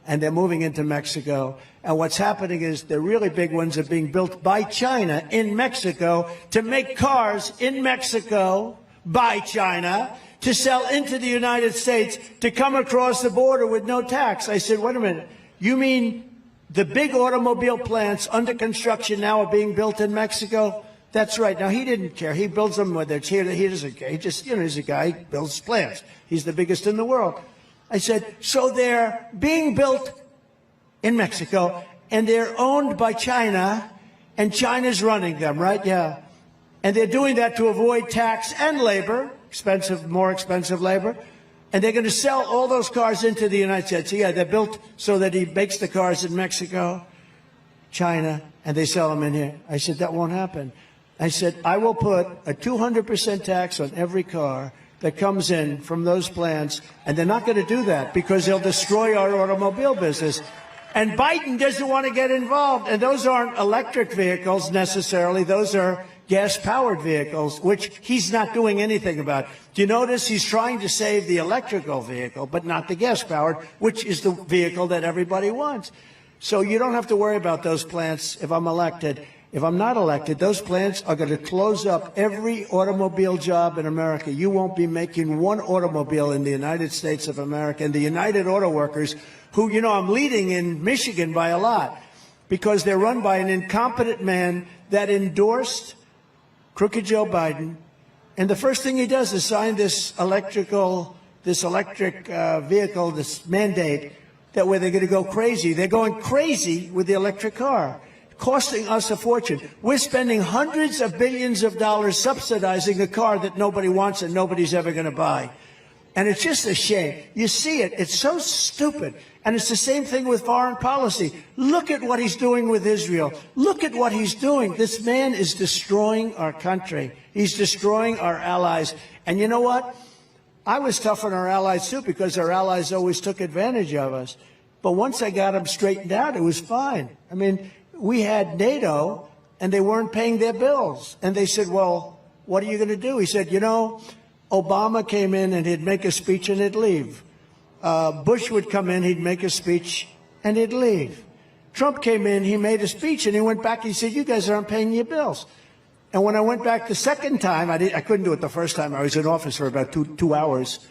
and they're moving into Mexico. And what's happening is the really big ones are being built by China in Mexico to make cars in Mexico by China to sell into the United States to come across the border with no tax. I said, wait a minute, you mean the big automobile plants under construction now are being built in Mexico? That's right. Now, he didn't care. He builds them whether it's here. He doesn't care. He just, he's a guy who builds plants. He's the biggest in the world. I said, so they're being built in Mexico, and they're owned by China, and China's running them, right? Yeah. And they're doing that to avoid tax and labor, more expensive labor. And they're going to sell all those cars into the United States. So, yeah, they're built so that he makes the cars in Mexico, China, and they sell them in here. I said, that won't happen. I said, I will put a 200% tax on every car that comes in from those plants, and they're not going to do that because they'll destroy our automobile business. And Biden doesn't want to get involved. And those aren't electric vehicles necessarily. Those are gas-powered vehicles, which he's not doing anything about. Do you notice he's trying to save the electrical vehicle, but not the gas-powered, which is the vehicle that everybody wants? So you don't have to worry about those plants if I'm elected. If I'm not elected, those plants are going to close up every automobile job in America. You won't be making one automobile in the United States of America. And the United Auto Workers, who, I'm leading in Michigan by a lot, because they're run by an incompetent man that endorsed crooked Joe Biden. And the first thing he does is sign this electric vehicle, this mandate, that where they're going to go crazy. They're going crazy with the electric car, costing us a fortune. We're spending hundreds of billions of dollars subsidizing a car that nobody wants and nobody's ever going to buy. And it's just a shame. You see it. It's so stupid. And it's the same thing with foreign policy. Look at what he's doing with Israel. Look at what he's doing. This man is destroying our country. He's destroying our allies. And you know what? I was tough on our allies, too, because our allies always took advantage of us. But once I got them straightened out, it was fine. I mean, we had NATO, and they weren't paying their bills. And they said, well, what are you going to do? He said, Obama came in and he'd make a speech and he'd leave. Bush would come in, he'd make a speech and he'd leave. Trump came in, he made a speech and he went back and he said, you guys aren't paying your bills. And when I went back the second time, I couldn't do it the first time. I was in office for about two hours.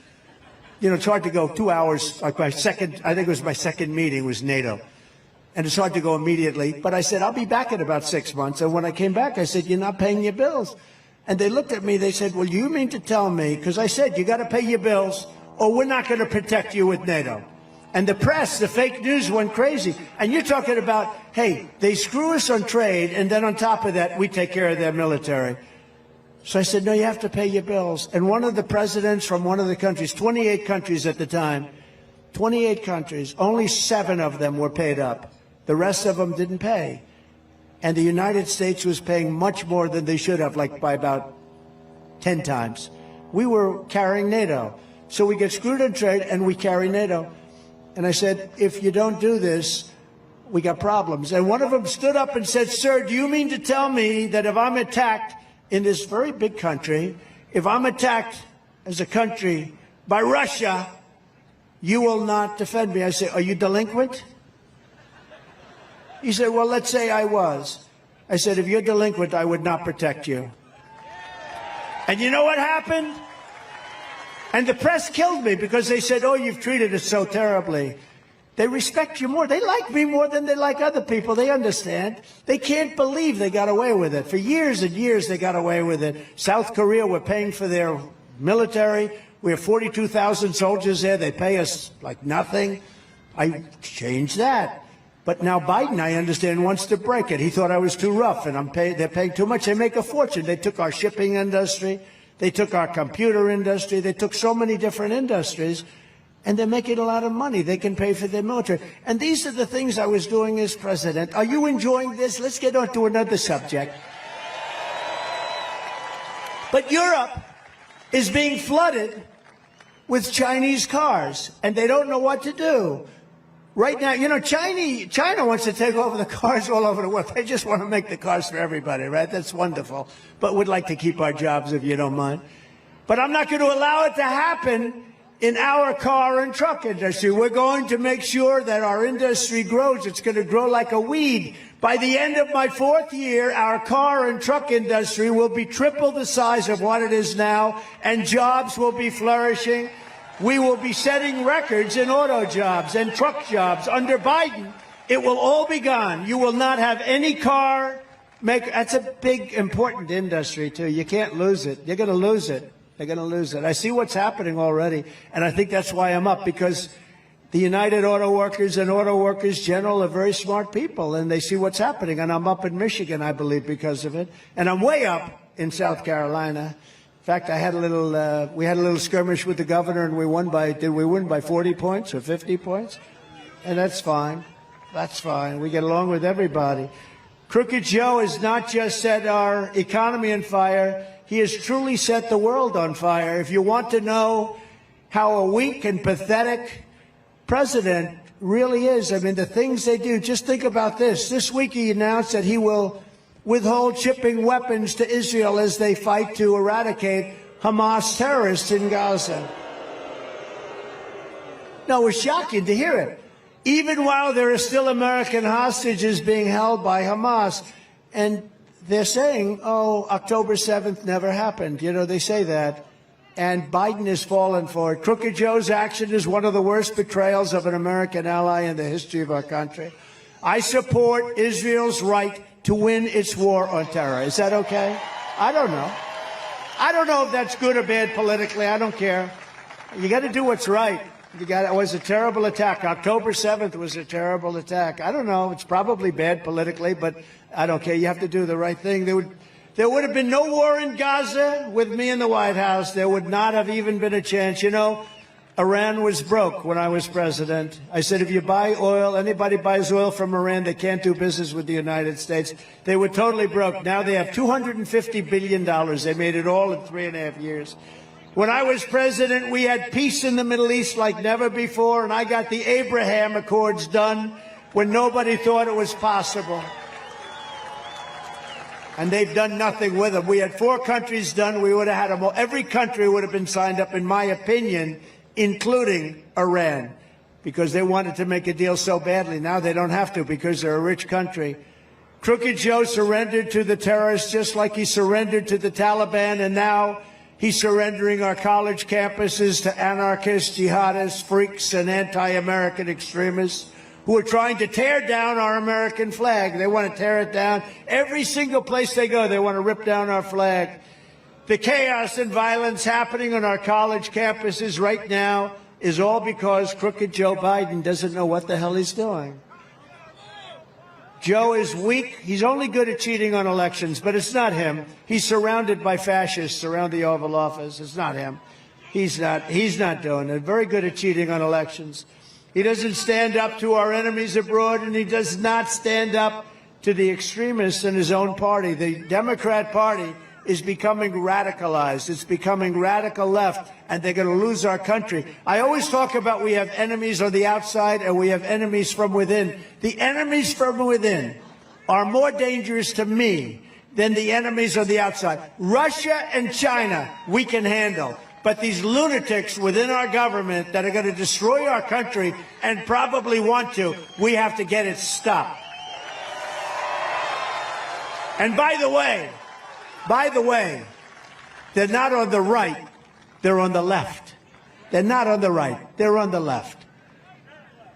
It's hard to go 2 hours. Like I think it was my second meeting was NATO. And it's hard to go immediately. But I said, I'll be back in about 6 months. And when I came back, I said, you're not paying your bills. And they looked at me, they said, well, you mean to tell me, because I said, you got to pay your bills or we're not going to protect you with NATO. And the press, the fake news went crazy. And you're talking about, hey, they screw us on trade, and then on top of that, we take care of their military. So I said, no, you have to pay your bills. And one of the presidents from one of the countries, 28 countries at the time, 28 countries, only 7 of them were paid up. The rest of them didn't pay. And the United States was paying much more than they should have, like by about 10 times. We were carrying NATO. So we get screwed on trade and we carry NATO. And I said, if you don't do this, we got problems. And one of them stood up and said, sir, do you mean to tell me that if I'm attacked in this very big country, if I'm attacked as a country by Russia, you will not defend me? I said, are you delinquent? He said, well, let's say I was. I said, if you're delinquent, I would not protect you. And you know what happened? And the press killed me because they said, oh, you've treated us so terribly. They respect you more. They like me more than they like other people. They understand. They can't believe they got away with it. For years and years, they got away with it. South Korea, we're paying for their military. We have 42,000 soldiers there. They pay us like nothing. I changed that. But now Biden, I understand, wants to break it. He thought I was too rough, and they're paying too much. They make a fortune. They took our shipping industry. They took our computer industry. They took so many different industries, and they're making a lot of money. They can pay for their military. And these are the things I was doing as president. Are you enjoying this? Let's get on to another subject. But Europe is being flooded with Chinese cars, and they don't know what to do. Right now, China wants to take over the cars all over the world. They just want to make the cars for everybody, right? That's wonderful. But we'd like to keep our jobs, if you don't mind. But I'm not going to allow it to happen in our car and truck industry. We're going to make sure that our industry grows. It's going to grow like a weed. By the end of my 4th year, our car and truck industry will be triple the size of what it is now, and jobs will be flourishing. We will be setting records in auto jobs and truck jobs. Under Biden, it will all be gone. You will not have any car maker. That's a big, important industry, too. You can't lose it. You're going to lose it. They're going to lose it. I see what's happening already, and I think that's why I'm up, because the United Auto Workers and Auto Workers General are very smart people, and they see what's happening. And I'm up in Michigan, I believe, because of it. And I'm way up in South Carolina. In fact, we had a little skirmish with the governor, and we won by, did we win by 40 points or 50 points? And that's fine. That's fine. We get along with everybody. Crooked Joe has not just set our economy on fire. He has truly set the world on fire. If you want to know how a weak and pathetic president really is, I mean, the things they do, just think about this. This week he announced that he will withhold shipping weapons to Israel as they fight to eradicate Hamas terrorists in Gaza. No, it was shocking to hear it. Even while there are still American hostages being held by Hamas. And they're saying, oh, October 7th never happened. You know, they say that. And Biden has fallen for it. Crooked Joe's action is one of the worst betrayals of an American ally in the history of our country. I support Israel's right to win its war on terror. Is that okay? I don't know. I don't know if that's good or bad politically. I don't care. You got to do what's right. It was a terrible attack. October 7th was a terrible attack. I don't know. It's probably bad politically, but I don't care. You have to do the right thing. There would have been no war in Gaza with me in the White House. There would not have even been a chance. You know, Iran was broke when I was president. I said, if you buy oil, anybody buys oil from Iran, they can't do business with the United States. They were totally broke. Now they have $250 billion. They made it all in 3.5 years. When I was president, we had peace in the Middle East like never before, and I got the Abraham Accords done when nobody thought it was possible. And they've done nothing with them. We had 4 countries done. We would have had them all. Every country would have been signed up, in my opinion, including Iran, because they wanted to make a deal so badly. Now they don't have to because they're a rich country. Crooked Joe surrendered to the terrorists just like he surrendered to the Taliban, and now he's surrendering our college campuses to anarchists, jihadists, freaks, and anti-American extremists who are trying to tear down our American flag. They want to tear it down. Every single place they go, they want to rip down our flag. The chaos and violence happening on our college campuses right now is all because crooked Joe Biden doesn't know what the hell he's doing. Joe is weak. He's only good at cheating on elections, but it's not him. He's surrounded by fascists around the Oval Office. It's not him. He's not doing it. Very good at cheating on elections. He doesn't stand up to our enemies abroad, and he does not stand up to the extremists in his own party. The Democrat Party is becoming radicalized. It's becoming radical left, and they're going to lose our country. I always talk about we have enemies on the outside and we have enemies from within. The enemies from within are more dangerous to me than the enemies on the outside. Russia and China we can handle. But these lunatics within our government that are going to destroy our country and probably want to, we have to get it stopped. And by the way, they're not on the right, they're on the left. They're not on the right, they're on the left.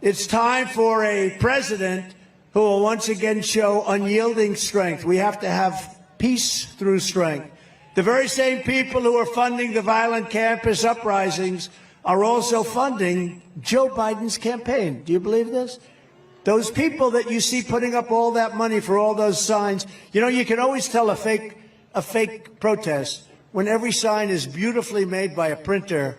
It's time for a president who will once again show unyielding strength. We have to have peace through strength. The very same people who are funding the violent campus uprisings are also funding Joe Biden's campaign. Do you believe this? Those people that you see putting up all that money for all those signs, you know, you can always tell a fake protest when every sign is beautifully made by a printer,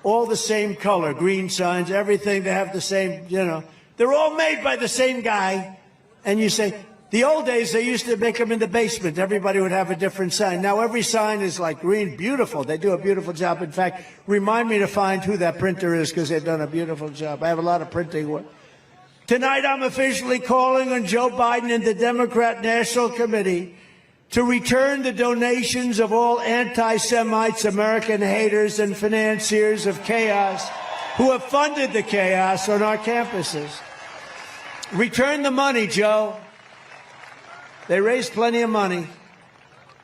all the same color, green signs, everything, they have the same, you know, they're all made by the same guy. And you say, the old days, they used to make them in the basement. Everybody would have a different sign. Now every sign is like green, beautiful. They do a beautiful job. In fact, remind me to find who that printer is, because they've done a beautiful job. I have a lot of printing work. Tonight, I'm officially calling on Joe Biden and the Democrat National Committee to return the donations of all anti-Semites, American haters, and financiers of chaos who have funded the chaos on our campuses. Return the money, Joe. They raise plenty of money.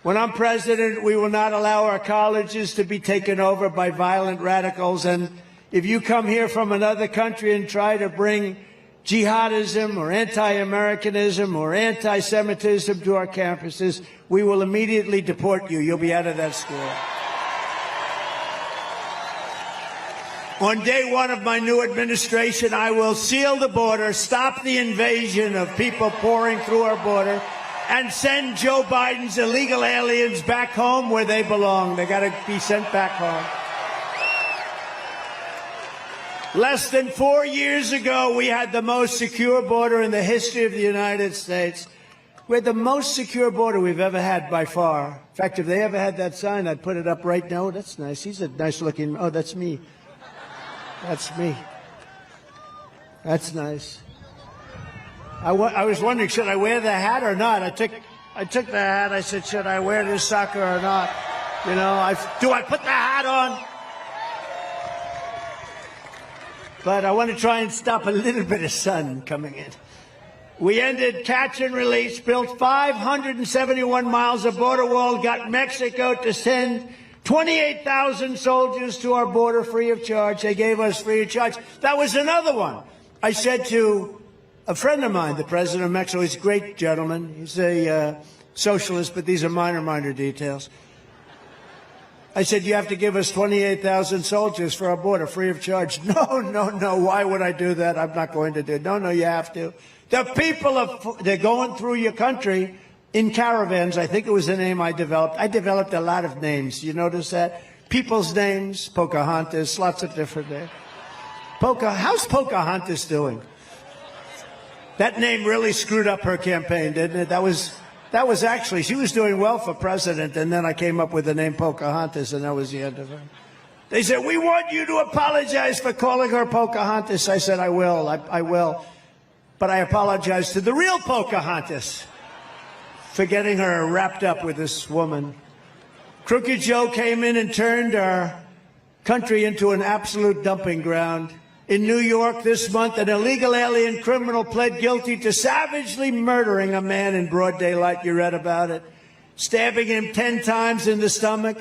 When I'm president, we will not allow our colleges to be taken over by violent radicals. And if you come here from another country and try to bring jihadism or anti-Americanism or anti-Semitism to our campuses, we will immediately deport you. You'll be out of that school. On day one of my new administration, I will seal the border, stop the invasion of people pouring through our border, and send Joe Biden's illegal aliens back home where they belong. They got to be sent back home. Less than 4 years ago, we had the most secure border in the history of the United States. We had the most secure border we've ever had by far. In fact, if they ever had that sign, I'd put it up right now. Oh, that's nice. He's a nice looking, oh, that's me. That's me. That's nice. I was wondering, should I wear the hat or not? I took the hat. I said, should I wear this sucker or not? You know, do I put the hat on? But I want to try and stop a little bit of sun coming in. We ended catch and release, built 571 miles of border wall, got Mexico to send 28,000 soldiers to our border free of charge. They gave us free of charge. That was another one. I said to a friend of mine, the president of Mexico, he's a great gentleman. He's a socialist, but these are minor details. I said, you have to give us 28,000 soldiers for our border free of charge. No. Why would I do that? I'm not going to do it. No, you have to. The people, they're going through your country in caravans. I think it was the name I developed. I developed a lot of names. You notice that? People's names, Pocahontas, lots of different names. How's Pocahontas doing? That name really screwed up her campaign, didn't it? That was actually, she was doing well for president, and then I came up with the name Pocahontas, and that was the end of her. They said, we want you to apologize for calling her Pocahontas. I said, I will. I will. But I apologize to the real Pocahontas for getting her wrapped up with this woman. Crooked Joe came in and turned our country into an absolute dumping ground. In New York this month, an illegal alien criminal pled guilty to savagely murdering a man in broad daylight. You read about it. Stabbing him 10 times in the stomach,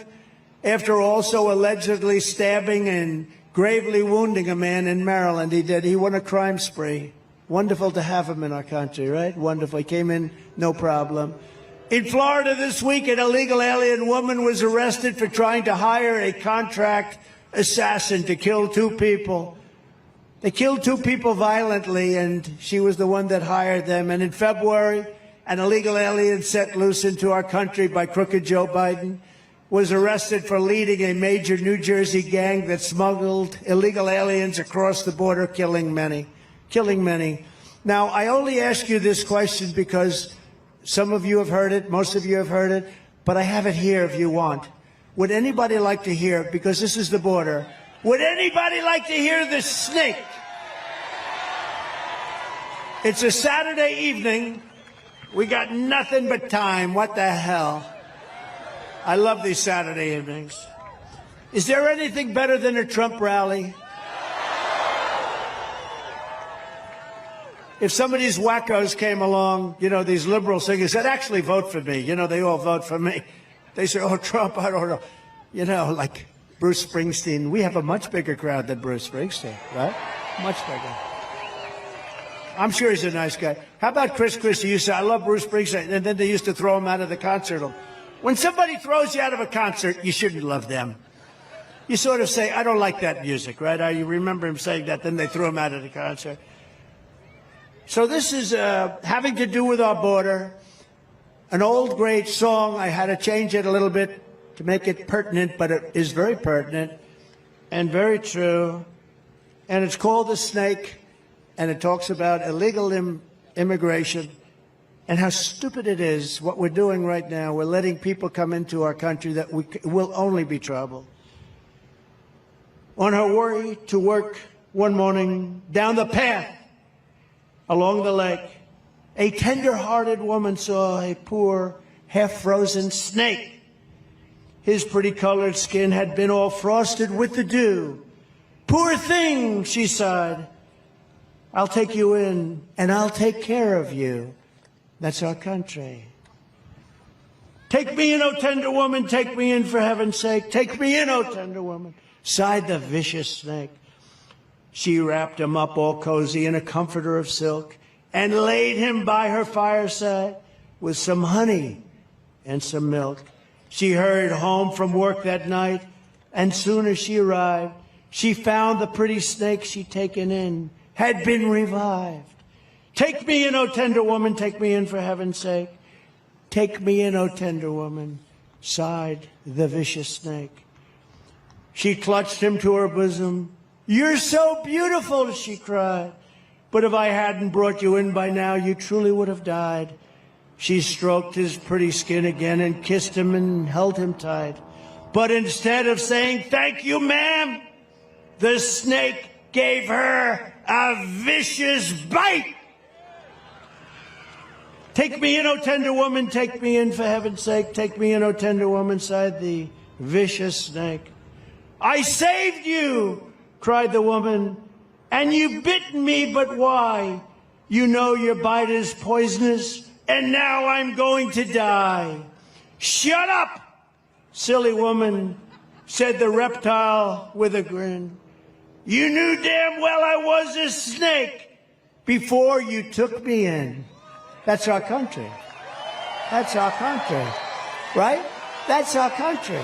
after also allegedly stabbing and gravely wounding a man in Maryland. He won a crime spree. Wonderful to have him in our country, right? Wonderful. He came in, no problem. In Florida this week, an illegal alien woman was arrested for trying to hire a contract assassin to kill 2 people. They killed 2 people violently, and she was the one that hired them. And in February, an illegal alien set loose into our country by Crooked Joe Biden was arrested for leading a major New Jersey gang that smuggled illegal aliens across the border, killing many. Now, I only ask you this question because some of you have heard it, most of you have heard it, but I have it here if you want. Would anybody like to hear it? Because this is the border. Would anybody like to hear the snake? It's a Saturday evening. We got nothing but time. What the hell? I love these Saturday evenings. Is there anything better than a Trump rally? If some of these wackos came along, you know, these liberal singers said, actually vote for me. You know, they all vote for me. They say, oh, Trump, I don't know. You know, like Bruce Springsteen. We have a much bigger crowd than Bruce Springsteen, right? Much bigger. I'm sure he's a nice guy. How about Chris Christie? You say, I love Bruce Springsteen. And then they used to throw him out of the concert. When somebody throws you out of a concert, you shouldn't love them. You sort of say, I don't like that music, right? You remember him saying that, then they threw him out of the concert. So this is having to do with our border. An old great song. I had to change it a little bit to make it pertinent, but it is very pertinent and very true. And it's called The Snake, and it talks about illegal immigration and how stupid it is what we're doing right now. We're letting people come into our country that will only be trouble. On her way to work one morning, down the path along the lake, a tender-hearted woman saw a poor, half-frozen snake. His pretty colored skin had been all frosted with the dew. Poor thing, she sighed. I'll take you in, and I'll take care of you. That's our country. Take me in, O tender woman, take me in for heaven's sake. Take me in, O tender woman, sighed the vicious snake. She wrapped him up all cozy in a comforter of silk and laid him by her fireside with some honey and some milk. She hurried home from work that night, and soon as she arrived, she found the pretty snake she'd taken in had been revived. Take me in, O tender woman, take me in for heaven's sake. Take me in, O tender woman, sighed the vicious snake. She clutched him to her bosom. You're so beautiful, she cried. But if I hadn't brought you in by now, you truly would have died. She stroked his pretty skin again and kissed him and held him tight. But instead of saying, thank you, ma'am, the snake gave her a vicious bite. Take me in, O tender woman, take me in for heaven's sake. Take me in, O tender woman, sighed the vicious snake. I saved you, cried the woman, and you bit me, but why? You know your bite is poisonous, and now I'm going to die. Shut up, silly woman, said the reptile with a grin. You knew damn well I was a snake before you took me in. That's our country. That's our country, right? That's our country.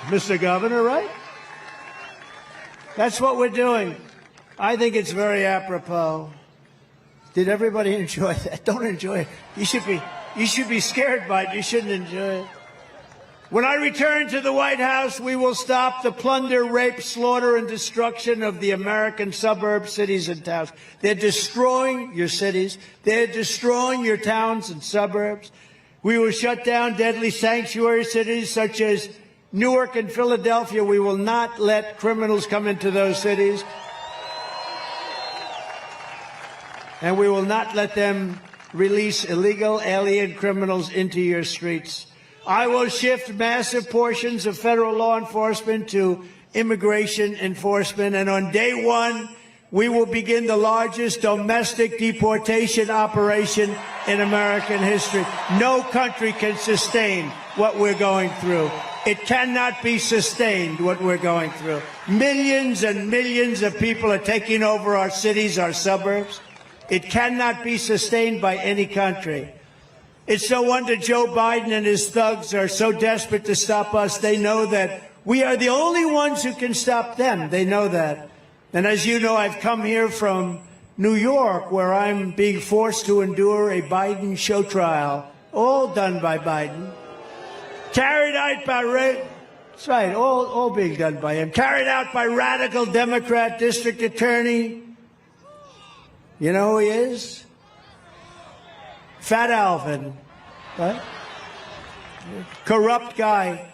Mr. Governor, right? That's what we're doing. I think it's very apropos. Did everybody enjoy that? Don't enjoy it. You should be scared by it. You shouldn't enjoy it. When I return to the White House, we will stop the plunder, rape, slaughter, and destruction of the American suburbs, cities, and towns. They're destroying your cities. They're destroying your towns and suburbs. We will shut down deadly sanctuary cities such as Newark and Philadelphia. We will not let criminals come into those cities. And we will not let them release illegal alien criminals into your streets. I will shift massive portions of federal law enforcement to immigration enforcement, and on day one, we will begin the largest domestic deportation operation in American history. No country can sustain what we're going through. It cannot be sustained, what we're going through. Millions and millions of people are taking over our cities, our suburbs. It cannot be sustained by any country. It's no wonder Joe Biden and his thugs are so desperate to stop us. They know that we are the only ones who can stop them. They know that. And as you know, I've come here from New York, where I'm being forced to endure a Biden show trial, all done by Biden, carried out by, that's right, all being done by him, carried out by radical Democrat district attorney. You know who he is? Fat Alvin, right? Corrupt guy.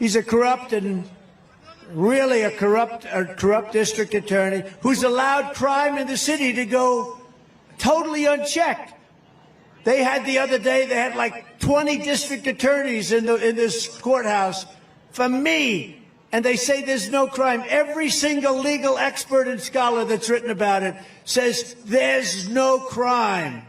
He's a corrupt and really a corrupt district attorney who's allowed crime in the city to go totally unchecked. They had the other day, they had like 20 district attorneys in this courthouse for me. And they say there's no crime. Every single legal expert and scholar that's written about it says there's no crime.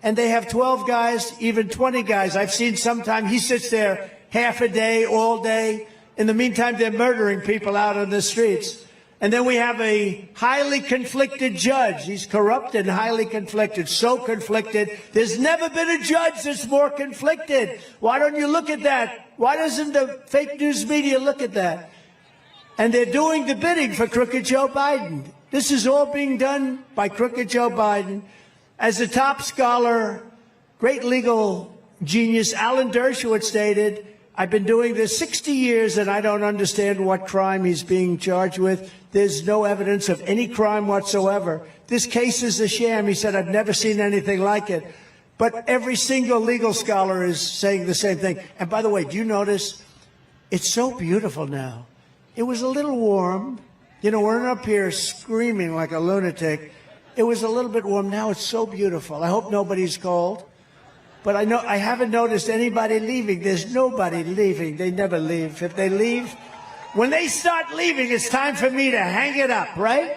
And they have 12 guys, even 20 guys. I've seen sometime he sits there half a day, all day. In the meantime, they're murdering people out on the streets. And then we have a highly conflicted judge. He's corrupt and highly conflicted, so conflicted. There's never been a judge that's more conflicted. Why don't you look at that? Why doesn't the fake news media look at that? And they're doing the bidding for crooked Joe Biden. This is all being done by crooked Joe Biden. As a top scholar, great legal genius, Alan Dershowitz stated, I've been doing this 60 years and I don't understand what crime he's being charged with. There's no evidence of any crime whatsoever. This case is a sham. He said, I've never seen anything like it. But every single legal scholar is saying the same thing. And by the way, do you notice it's so beautiful now? It was a little warm. You know, we're up here screaming like a lunatic. It was a little bit warm. Now it's so beautiful. I hope nobody's cold. But I haven't noticed anybody leaving. There's nobody leaving. They never leave. If they leave, when they start leaving, it's time for me to hang it up, right?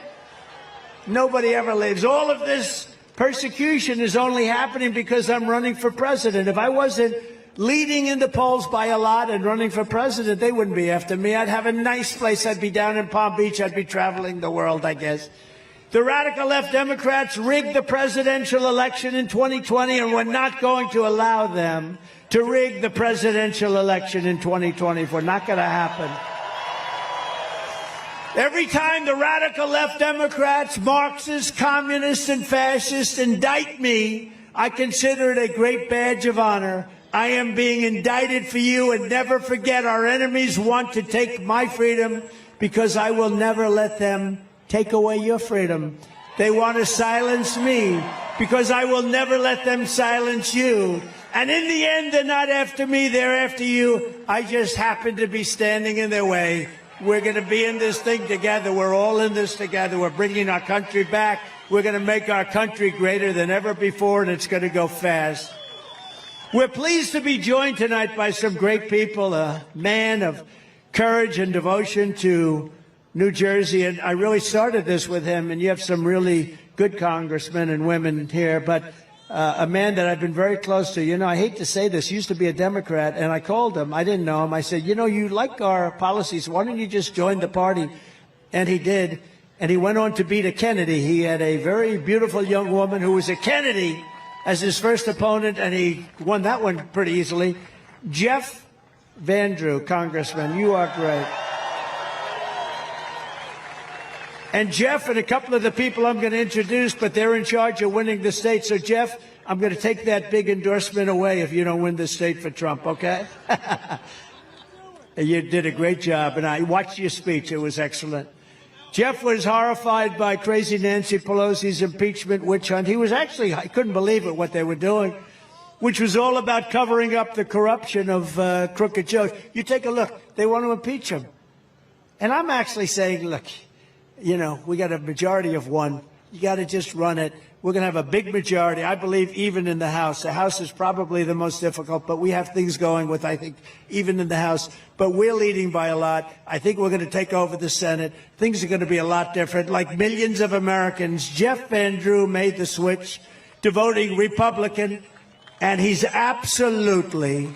Nobody ever leaves. All of this persecution is only happening because I'm running for president. If I wasn't leading in the polls by a lot and running for president, they wouldn't be after me. I'd have a nice place. I'd be down in Palm Beach. I'd be traveling the world, I guess. The radical left Democrats rigged the presidential election in 2020, and we're not going to allow them to rig the presidential election in 2024. Not going to happen. Every time the radical left Democrats, Marxists, communists, and fascists indict me, I consider it a great badge of honor. I am being indicted for you, and never forget, our enemies want to take my freedom because I will never let them take away your freedom. They want to silence me because I will never let them silence you. And in the end, they're not after me, they're after you. I just happen to be standing in their way. We're going to be in this thing together. We're all in this together. We're bringing our country back. We're going to make our country greater than ever before, and it's going to go fast. We're pleased to be joined tonight by some great people, a man of courage and devotion to New Jersey. And I really started this with him, and you have some really good congressmen and women here, but a man that I've been very close to. You know, I hate to say this, used to be a Democrat, and I called him. I didn't know him. I said, you know, you like our policies. Why don't you just join the party? And he did. And he went on to beat a Kennedy. He had a very beautiful young woman who was a Kennedy as his first opponent, and he won that one pretty easily. Jeff Van Drew, Congressman, you are great. And Jeff and a couple of the people I'm going to introduce, but they're in charge of winning the state. So, Jeff, I'm going to take that big endorsement away if you don't win the state for Trump, okay? You did a great job, and I watched your speech. It was excellent. Jeff was horrified by crazy Nancy Pelosi's impeachment witch hunt. He was actually, I couldn't believe it, what they were doing, which was all about covering up the corruption of crooked Joe. You take a look. They want to impeach him. And I'm actually saying, look, you know, we got a majority of one. You got to just run it. We're going to have a big majority. I believe even in the House. The House is probably the most difficult, but we have things going with, I think, even in the House. But we're leading by a lot. I think we're going to take over the Senate. Things are going to be a lot different. Like millions of Americans, Jeff Van Drew made the switch to voting Republican, and he's absolutely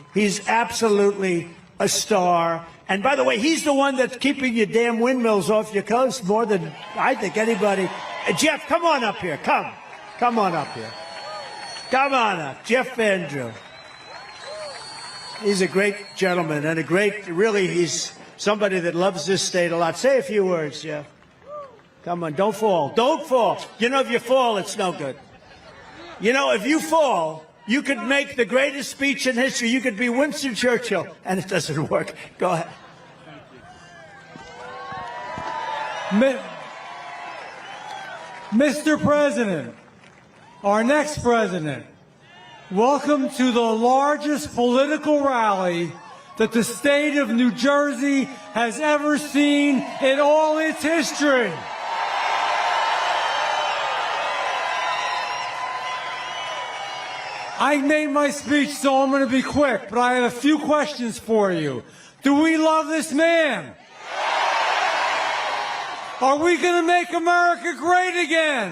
a star. And by the way, he's the one that's keeping your damn windmills off your coast more than I think anybody. Jeff, come on up here. Come on up here. Come on up. Jeff Van Drew. He's a great gentleman and he's somebody that loves this state a lot. Say a few words, Jeff. Come on, don't fall. Don't fall. You know, if you fall, it's no good. You know, if you fall, you could make the greatest speech in history. You could be Winston Churchill, and it doesn't work. Go ahead. Mr. President, our next president, welcome to the largest political rally that the state of New Jersey has ever seen in all its history. I made my speech, so I'm going to be quick, but I have a few questions for you. Do we love this man? Are we going to make America great again?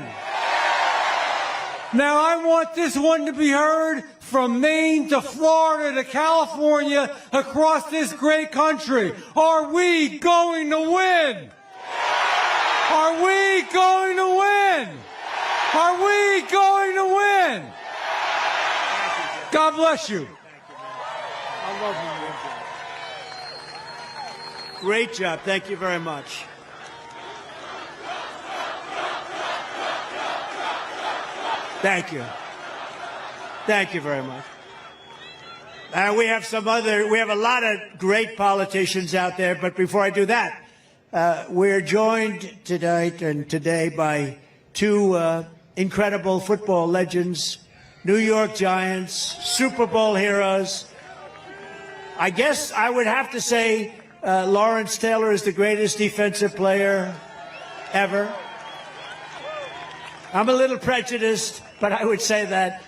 Now, I want this one to be heard from Maine to Florida to California, across this great country. Are we going to win? Are we going to win? Are we going to win? God bless you. I love you. Great job. Thank you very much. Thank you. Thank you very much. We have a lot of great politicians out there, but before I do that, we're joined tonight and today by two incredible football legends, New York Giants, Super Bowl heroes. I guess I would have to say Lawrence Taylor is the greatest defensive player ever. I'm a little prejudiced, but I would say that.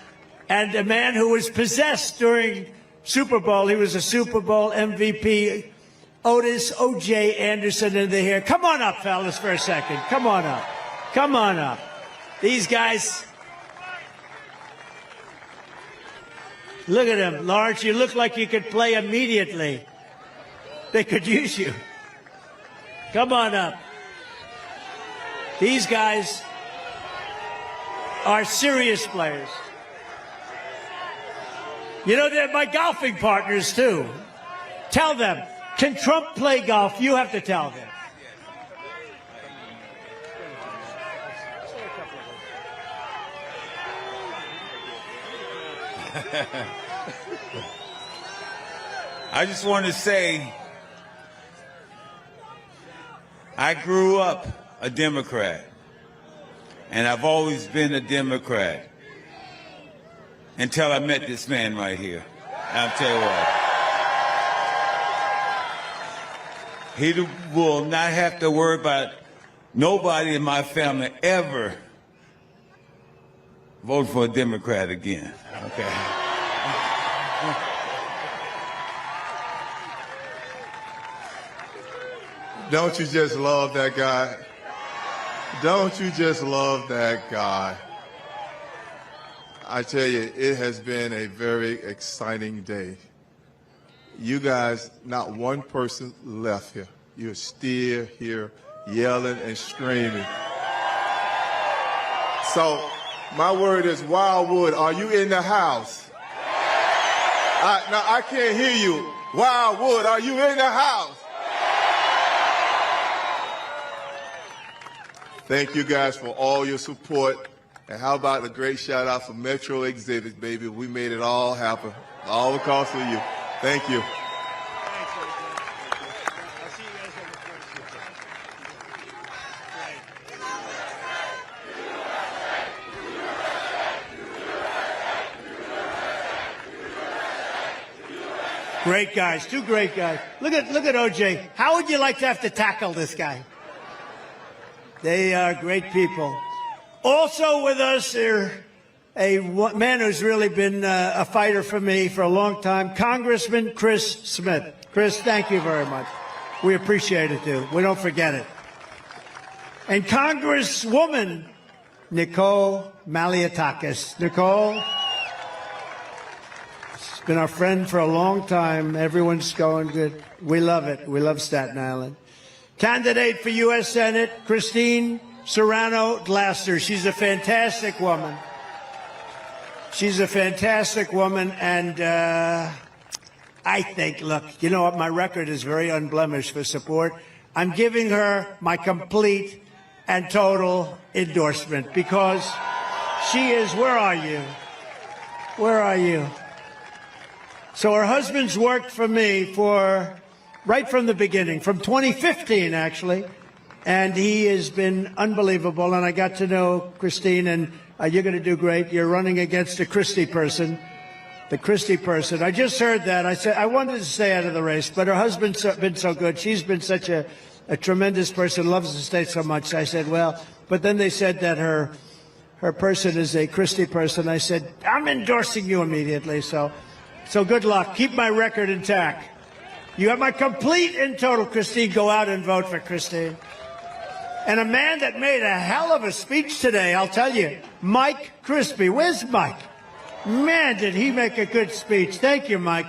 And a man who was possessed during Super Bowl. He was a Super Bowl MVP. Otis O.J. Anderson in the here. Come on up, fellas, for a second. Come on up. Come on up. These guys, Look at him. Lawrence, you look like you could play immediately. They could use you. Come on up. These guys are serious players. You know, they're my golfing partners, too. Tell them, can Trump play golf? You have to tell them. I just want to say, I grew up a Democrat, and I've always been a Democrat until I met this man right here. I'll tell you what. He will not have to worry about nobody in my family ever vote for a Democrat again. Okay. Don't you just love that guy? Don't you just love that guy? I tell you, it has been a very exciting day. You guys, not one person left here. You're still here yelling and screaming. So my word is, Wildwood, are you in the house? Now, I can't hear you. Wildwood, are you in the house? Thank you guys for all your support. And how about a great shout out for Metro Exhibits, baby? We made it all happen, all because of you. Thank you. Great guys, two great guys. Look at OJ. How would you like to have to tackle this guy? They are great people. Also with us are a man who's really been a fighter for me for a long time, Congressman Chris Smith. Chris, thank you very much. We appreciate it, dude. We don't forget it. And Congresswoman Nicole Malliotakis. Nicole, she's been our friend for a long time. Everyone's going good. We love it. We love Staten Island. Candidate for U.S. Senate, Christine Serrano Glasser. She's a fantastic woman. She's a fantastic woman, and I think, look, you know what? My record is very unblemished for support. I'm giving her my complete and total endorsement because she is, where are you? Where are you? So her husband's worked for me for right from the beginning, from 2015, actually. And he has been unbelievable. And I got to know Christine, and you're going to do great. You're running against a Christie person. The Christie person. I just heard that. I said, I wanted to stay out of the race, but her husband's been so good. She's been such a tremendous person, loves the state so much. I said, well, but then they said that her person is a Christie person. I said, I'm endorsing you immediately. So good luck. Keep my record intact. You have my complete and total, Christine. Go out and vote for Christine. And a man that made a hell of a speech today, I'll tell you, Mike Crispy. Where's Mike? Man, did he make a good speech. Thank you, Mike.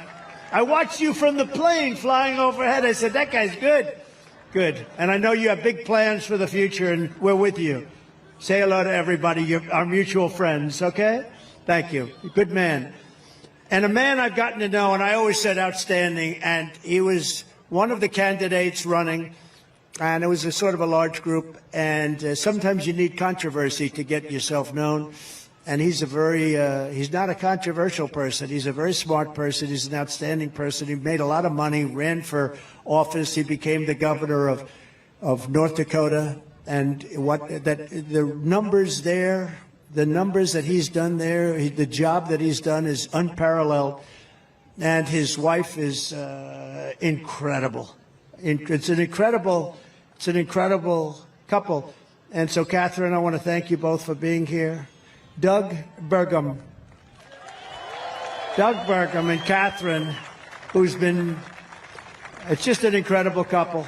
I watched you from the plane flying overhead. I said, that guy's good. Good. And I know you have big plans for the future, and we're with you. Say hello to everybody, our mutual friends, okay? Thank you. Good man. And a man I've gotten to know, and I always said outstanding, and he was one of the candidates running, and it was a sort of a large group, and sometimes you need controversy to get yourself known. And he's he's not a controversial person. He's a very smart person. He's an outstanding person. He made a lot of money, ran for office. He became the governor of North Dakota. And the numbers there, the numbers that he's done there, the job that he's done is unparalleled. And his wife is incredible. It's an incredible couple. And so, Catherine, I want to thank you both for being here. Doug Burgum and Catherine, who's been, it's just an incredible couple.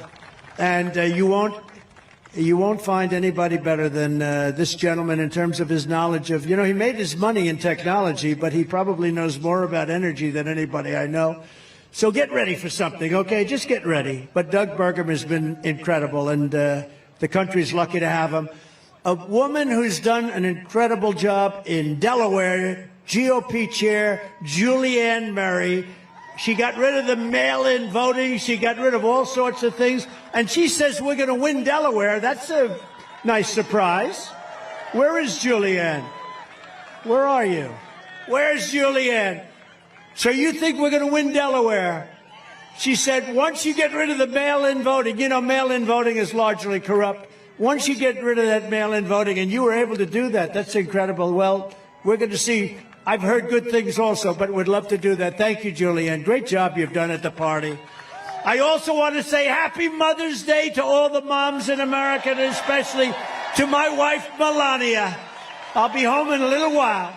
And you won't You won't find anybody better than this gentleman in terms of his knowledge of, he made his money in technology, but he probably knows more about energy than anybody I know. So get ready for something, okay? Just get ready. But Doug Burgum has been incredible, and the country's lucky to have him. A woman who's done an incredible job in Delaware, GOP chair, Julianne Murray. She got rid of the mail-in voting. She got rid of all sorts of things. And she says we're going to win Delaware. That's a nice surprise. Where is Julianne? Where are you? Where's Julianne? So you think we're going to win Delaware? She said once you get rid of the mail-in voting, mail-in voting is largely corrupt. Once you get rid of that mail-in voting, and you were able to do that, that's incredible. Well, we're going to see. I've heard good things also, but would love to do that. Thank you, Julianne. Great job you've done at the party. I also want to say Happy Mother's Day to all the moms in America, and especially to my wife, Melania. I'll be home in a little while.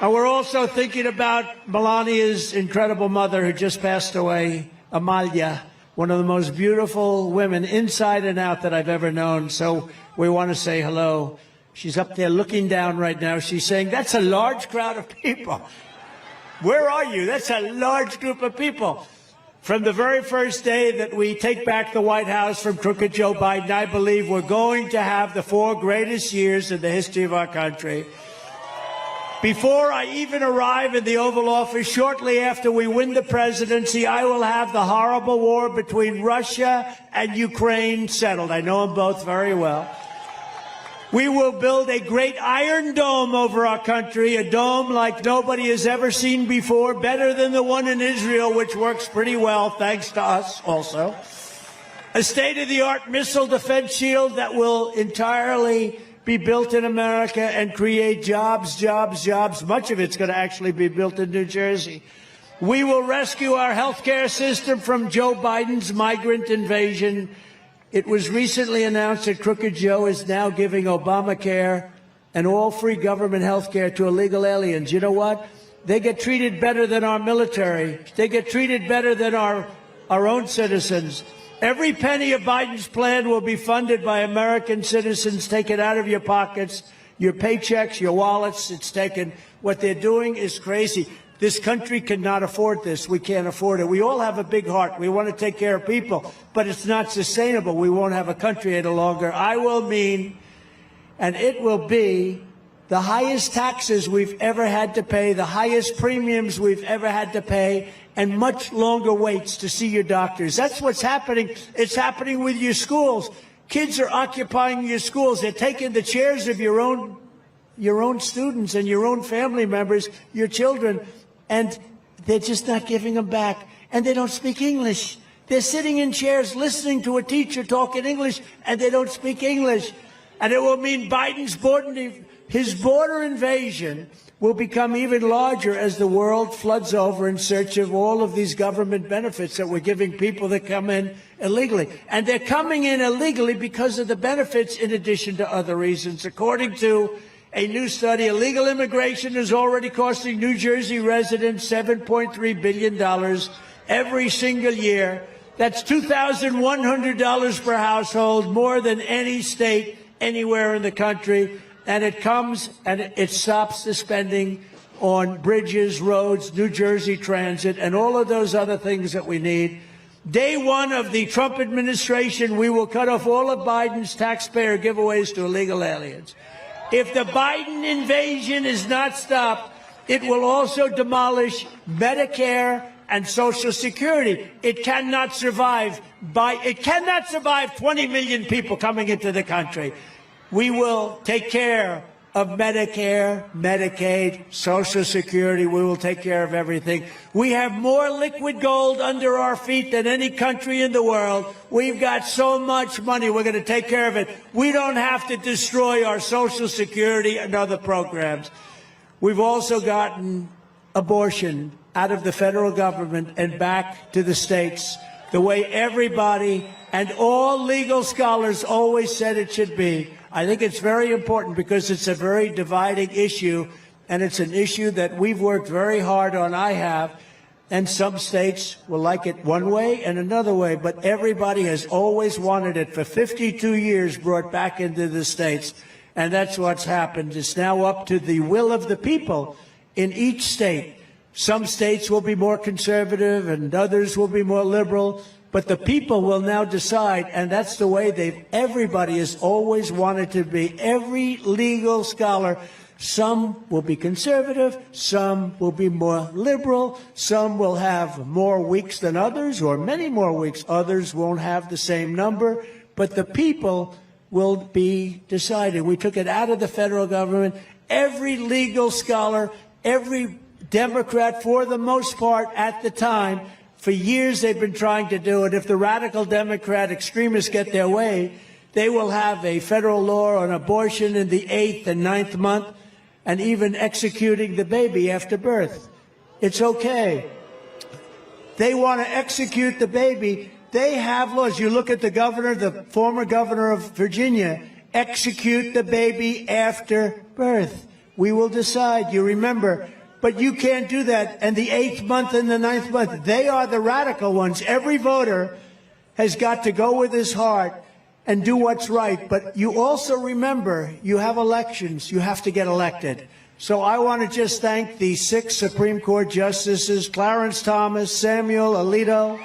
And we're also thinking about Melania's incredible mother who just passed away, Amalia, one of the most beautiful women inside and out that I've ever known. So we want to say hello. She's up there looking down right now. She's saying, that's a large crowd of people. Where are you? That's a large group of people. From the very first day that we take back the White House from crooked Joe Biden, I believe we're going to have the 4 greatest years in the history of our country. Before I even arrive in the Oval Office, shortly after we win the presidency, I will have the horrible war between Russia and Ukraine settled. I know them both very well. We will build a great iron dome over our country, a dome like nobody has ever seen before, better than the one in Israel, which works pretty well, thanks to us also. A state-of-the-art missile defense shield that will entirely be built in America and create jobs, jobs, jobs. Much of it's going to actually be built in New Jersey. We will rescue our health care system from Joe Biden's migrant invasion. It was recently announced that Crooked Joe is now giving Obamacare and all free government health care to illegal aliens. You know what? They get treated better than our military. They get treated better than our own citizens. Every penny of Biden's plan will be funded by American citizens. Take it out of your pockets, your paychecks, your wallets. It's taken. What they're doing is crazy. This country cannot afford this. We can't afford it. We all have a big heart. We want to take care of people, but it's not sustainable. We won't have a country any longer. I will mean, and it will be, the highest taxes we've ever had to pay, the highest premiums we've ever had to pay, and much longer waits to see your doctors. That's what's happening. It's happening with your schools. Kids are occupying your schools. They're taking the chairs of your own students and your own family members, your children, and they're just not giving them back. And they don't speak English. They're sitting in chairs listening to a teacher talk in English, and they don't speak English. And it will mean his border invasion will become even larger as the world floods over in search of all of these government benefits that we're giving people that come in illegally. And they're coming in illegally because of the benefits in addition to other reasons. According to a new study, illegal immigration is already costing New Jersey residents $7.3 billion every single year. That's $2,100 per household, more than any state anywhere in the country. And it comes and it stops the spending on bridges, roads, New Jersey Transit, and all of those other things that we need. Day one of the Trump administration, we will cut off all of Biden's taxpayer giveaways to illegal aliens. If the Biden invasion is not stopped, it will also demolish Medicare and Social Security. It cannot survive 20 million people coming into the country. We will take care of Medicare, Medicaid, Social Security. We will take care of everything. We have more liquid gold under our feet than any country in the world. We've got so much money. We're going to take care of it. We don't have to destroy our Social Security and other programs. We've also gotten abortion out of the federal government and back to the states, the way everybody and all legal scholars always said it should be. I think it's very important because it's a very dividing issue, and it's an issue that we've worked very hard on. I have. And some states will like it one way and another way, but everybody has always wanted it for 52 years brought back into the states. And that's what's happened. It's now up to the will of the people in each state. Some states will be more conservative and others will be more liberal, but the people will now decide, and that's the way everybody has always wanted to be. Every legal scholar, some will be conservative, some will be more liberal, some will have more weeks than others, or many more weeks. Others won't have the same number, but the people will be deciding. We took it out of the federal government. Every legal scholar, every Democrat, for the most part at the time, for years they've been trying to do it. If the radical Democrat extremists get their way, they will have a federal law on abortion in the 8th and 9th month, and even executing the baby after birth. It's okay. They want to execute the baby. They have laws. You look at the governor, the former governor of Virginia, execute the baby after birth. We will decide. You remember. But you can't do that. And the 8th month and the 9th month, they are the radical ones. Every voter has got to go with his heart and do what's right. But you also remember, you have elections. You have to get elected. So I want to just thank the 6 Supreme Court justices, Clarence Thomas, Samuel Alito,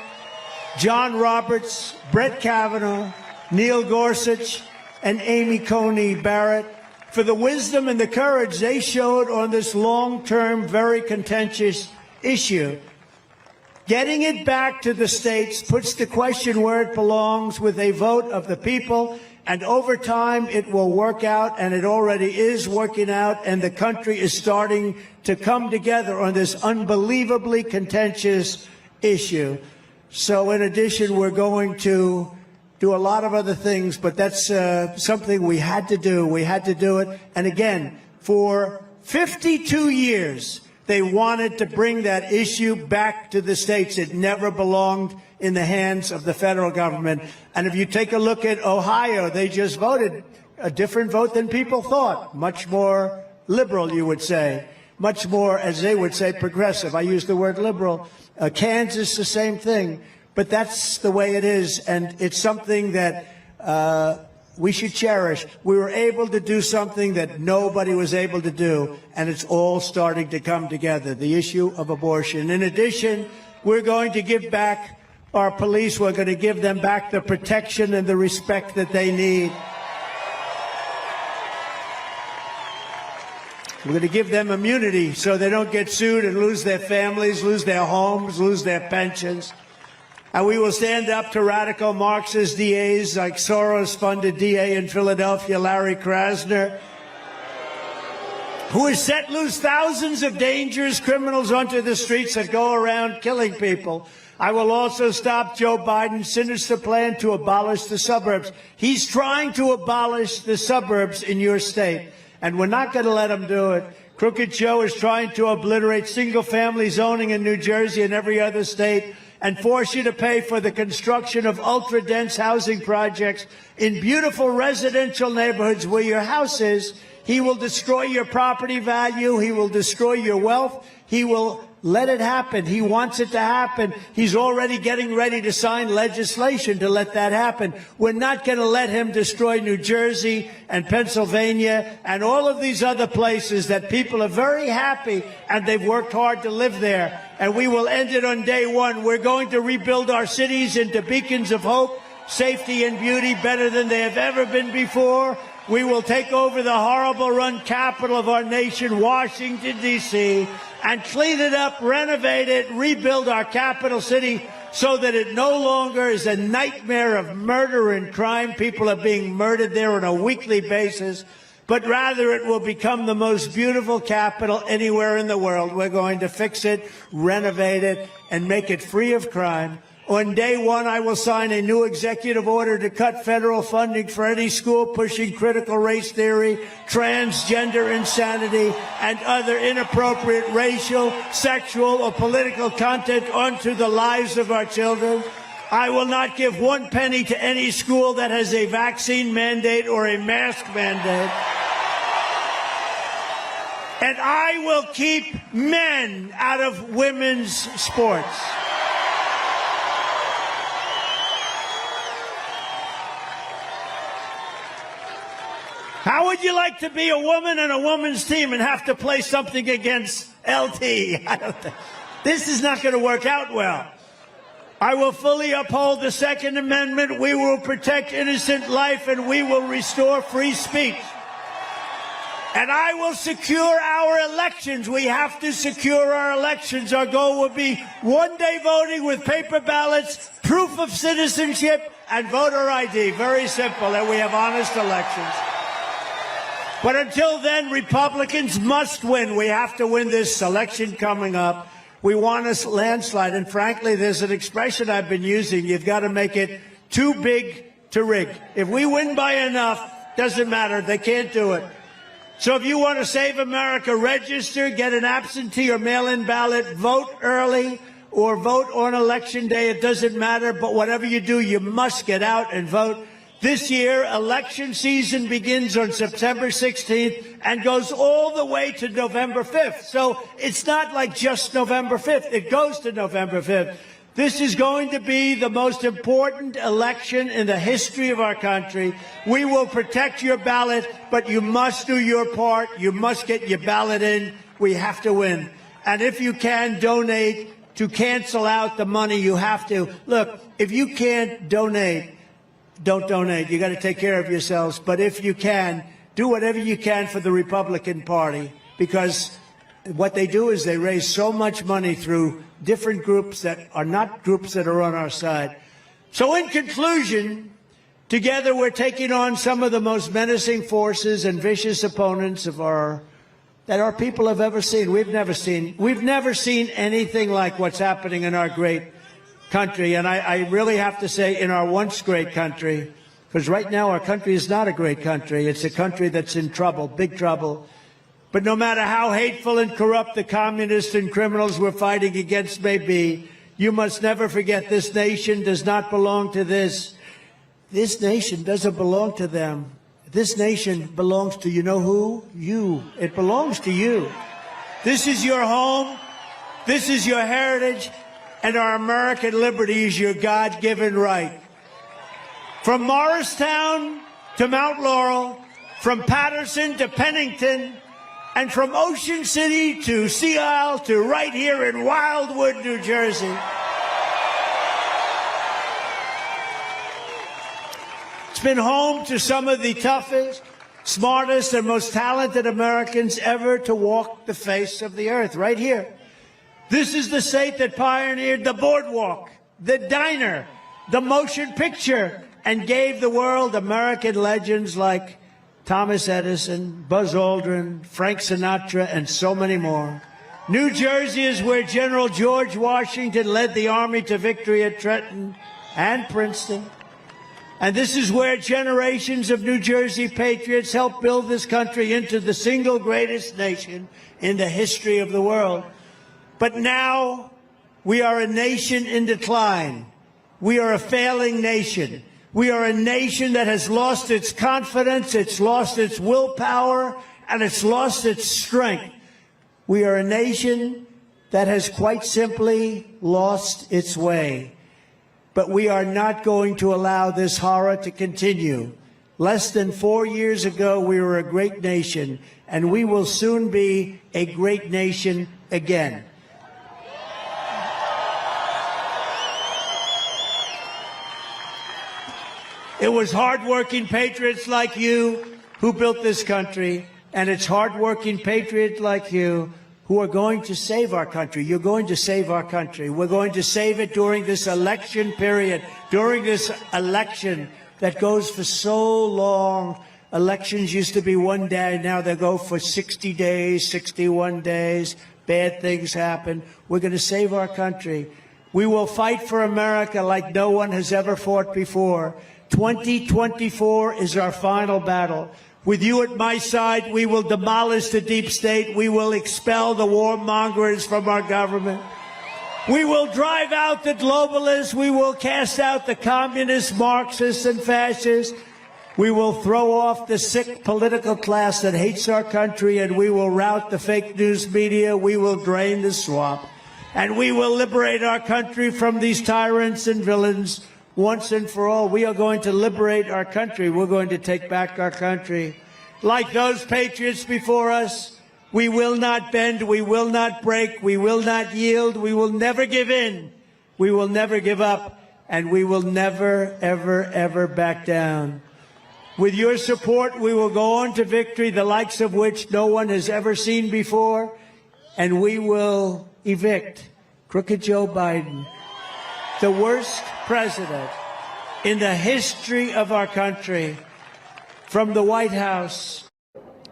John Roberts, Brett Kavanaugh, Neil Gorsuch, and Amy Coney Barrett, for the wisdom and the courage they showed on this long-term, very contentious issue. Getting it back to the states puts the question where it belongs, with a vote of the people, and over time it will work out, and it already is working out, and the country is starting to come together on this unbelievably contentious issue. So in addition, we're going to do a lot of other things, but that's something we had to do. We had to do it. And again, for 52 years, they wanted to bring that issue back to the states. It never belonged in the hands of the federal government. And if you take a look at Ohio, they just voted a different vote than people thought. Much more liberal, you would say. Much more, as they would say, progressive. I use the word liberal. Kansas, the same thing. But that's the way it is, and it's something that we should cherish. We were able to do something that nobody was able to do, and it's all starting to come together, the issue of abortion. In addition, we're going to give back our police. We're going to give them back the protection and the respect that they need. We're going to give them immunity so they don't get sued and lose their families, lose their homes, lose their pensions. And we will stand up to radical Marxist DAs like Soros-funded DA in Philadelphia, Larry Krasner, who has set loose thousands of dangerous criminals onto the streets that go around killing people. I will also stop Joe Biden's sinister plan to abolish the suburbs. He's trying to abolish the suburbs in your state, and we're not going to let him do it. Crooked Joe is trying to obliterate single-family zoning in New Jersey and every other state, and force you to pay for the construction of ultra-dense housing projects in beautiful residential neighborhoods where your house is. He will destroy your property value. He will destroy your wealth. He will let it happen. He wants it to happen. He's already getting ready to sign legislation to let that happen. We're not going to let him destroy New Jersey and Pennsylvania and all of these other places that people are very happy, and they've worked hard to live there. And we will end it on day one. We're going to rebuild our cities into beacons of hope, safety, and beauty better than they have ever been before. We will take over the horrible run capital of our nation, Washington, D.C., and clean it up, renovate it, rebuild our capital city so that it no longer is a nightmare of murder and crime. People are being murdered there on a weekly basis, but rather it will become the most beautiful capital anywhere in the world. We're going to fix it, renovate it, and make it free of crime. On day one, I will sign a new executive order to cut federal funding for any school pushing critical race theory, transgender insanity, and other inappropriate racial, sexual, or political content onto the lives of our children. I will not give one penny to any school that has a vaccine mandate or a mask mandate. And I will keep men out of women's sports. How would you like to be a woman in a woman's team and have to play something against LT? This is not going to work out well. I will fully uphold the Second Amendment. We will protect innocent life, and we will restore free speech. And I will secure our elections. We have to secure our elections. Our goal will be one-day voting with paper ballots, proof of citizenship, and voter ID. Very simple, and we have honest elections. But until then, Republicans must win. We have to win this election coming up. We want a landslide. And frankly, there's an expression I've been using. You've got to make it too big to rig. If we win by enough, doesn't matter. They can't do it. So if you want to save America, register, get an absentee or mail-in ballot, vote early, or vote on Election Day. It doesn't matter. But whatever you do, you must get out and vote. This year, election season begins on September 16th and goes all the way to November 5th. So it's not like just November 5th. It goes to November 5th. This is going to be the most important election in the history of our country. We will protect your ballot, but you must do your part. You must get your ballot in. We have to win. And if you can, donate to cancel out the money. You have to. Look, if you can't donate, don't donate. You got to take care of yourselves. But if you can, do whatever you can for the Republican Party, because what they do is they raise so much money through different groups that are not groups that are on our side. So in conclusion, together we're taking on some of the most menacing forces and vicious opponents that our people have ever seen. We've never seen anything like what's happening in our great country. And I really have to say, in our once great country, because right now our country is not a great country. It's a country that's in trouble, big trouble. But no matter how hateful and corrupt the communists and criminals we're fighting against may be, you must never forget this nation does not belong to this. This nation doesn't belong to them. This nation belongs to, you know who? You. It belongs to you. This is your home. This is your heritage. And our American liberty is your God-given right. From Morristown to Mount Laurel, from Patterson to Pennington, and from Ocean City to Sea Isle to right here in Wildwood, New Jersey. It's been home to some of the toughest, smartest, and most talented Americans ever to walk the face of the earth, right here. This is the state that pioneered the boardwalk, the diner, the motion picture, and gave the world American legends like Thomas Edison, Buzz Aldrin, Frank Sinatra, and so many more. New Jersey is where General George Washington led the Army to victory at Trenton and Princeton. And this is where generations of New Jersey patriots helped build this country into the single greatest nation in the history of the world. But now we are a nation in decline. We are a failing nation. We are a nation that has lost its confidence, it's lost its willpower, and it's lost its strength. We are a nation that has quite simply lost its way. But we are not going to allow this horror to continue. Less than 4 years ago, we were a great nation, and we will soon be a great nation again. It was hardworking patriots like you who built this country, and it's hardworking patriots like you who are going to save our country. You're going to save our country. We're going to save it during this election period, during this election that goes for so long. Elections used to be one day. Now they go for 60 days, 61 days. Bad things happen. We're going to save our country. We will fight for America like no one has ever fought before. 2024 is our final battle. With you at my side, we will demolish the deep state. We will expel the warmongers from our government. We will drive out the globalists. We will cast out the communists, Marxists, and fascists. We will throw off the sick political class that hates our country, and we will rout the fake news media. We will drain the swamp, and we will liberate our country from these tyrants and villains once and for all. We are going to liberate our country. We're going to take back our country. Like those patriots before us, we will not bend, we will not break, we will not yield, we will never give in, we will never give up, and we will never, ever, ever back down. With your support, we will go on to victory, the likes of which no one has ever seen before, and we will evict crooked Joe Biden, the worst president in the history of our country, from the White House.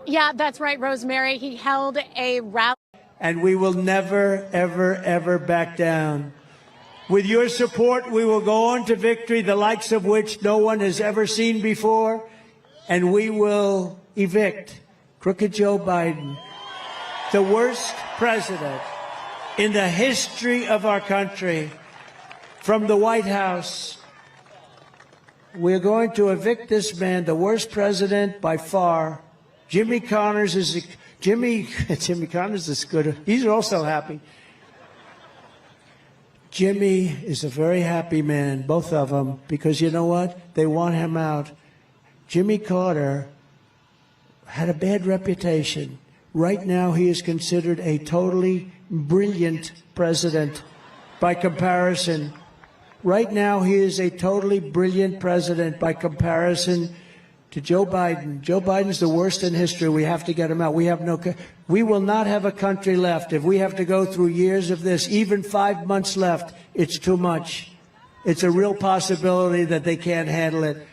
Yeah, that's right, Rosemary. He held a rally. And we will never, ever, ever back down. With your support, we will go on to victory, the likes of which no one has ever seen before, and we will evict crooked Joe Biden, the worst president in the history of our country, from the White House. We're going to evict this man, the worst president by far. Jimmy Connors is Jimmy Connors is good. He's also happy. Jimmy is a very happy man, both of them, because you know what? They want him out. Jimmy Carter had a bad reputation. Right now, he is considered a totally brilliant president by comparison. Right now, he is a totally brilliant president by comparison to Joe Biden. Joe Biden's the worst in history. We have to get him out. We will not have a country left. If we have to go through years of this, even 5 months left, it's too much. It's a real possibility that they can't handle it.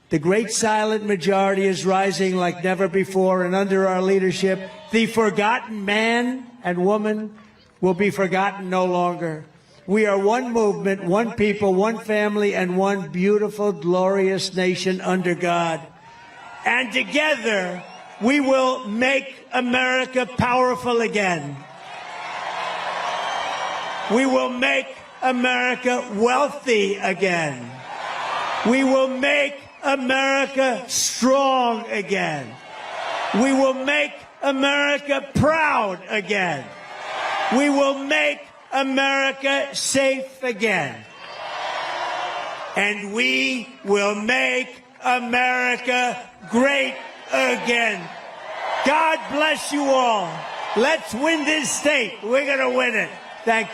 The great silent majority is rising like never before, and under our leadership, the forgotten man and woman will be forgotten no longer. We are one movement, one people, one family, and one beautiful, glorious nation under God. And together, we will make America powerful again. We will make America wealthy again. We will make America strong again. We will make America proud again. We will make America safe again. And we will make America great again. God bless you all. Let's win this state. We're going to win it. Thank you.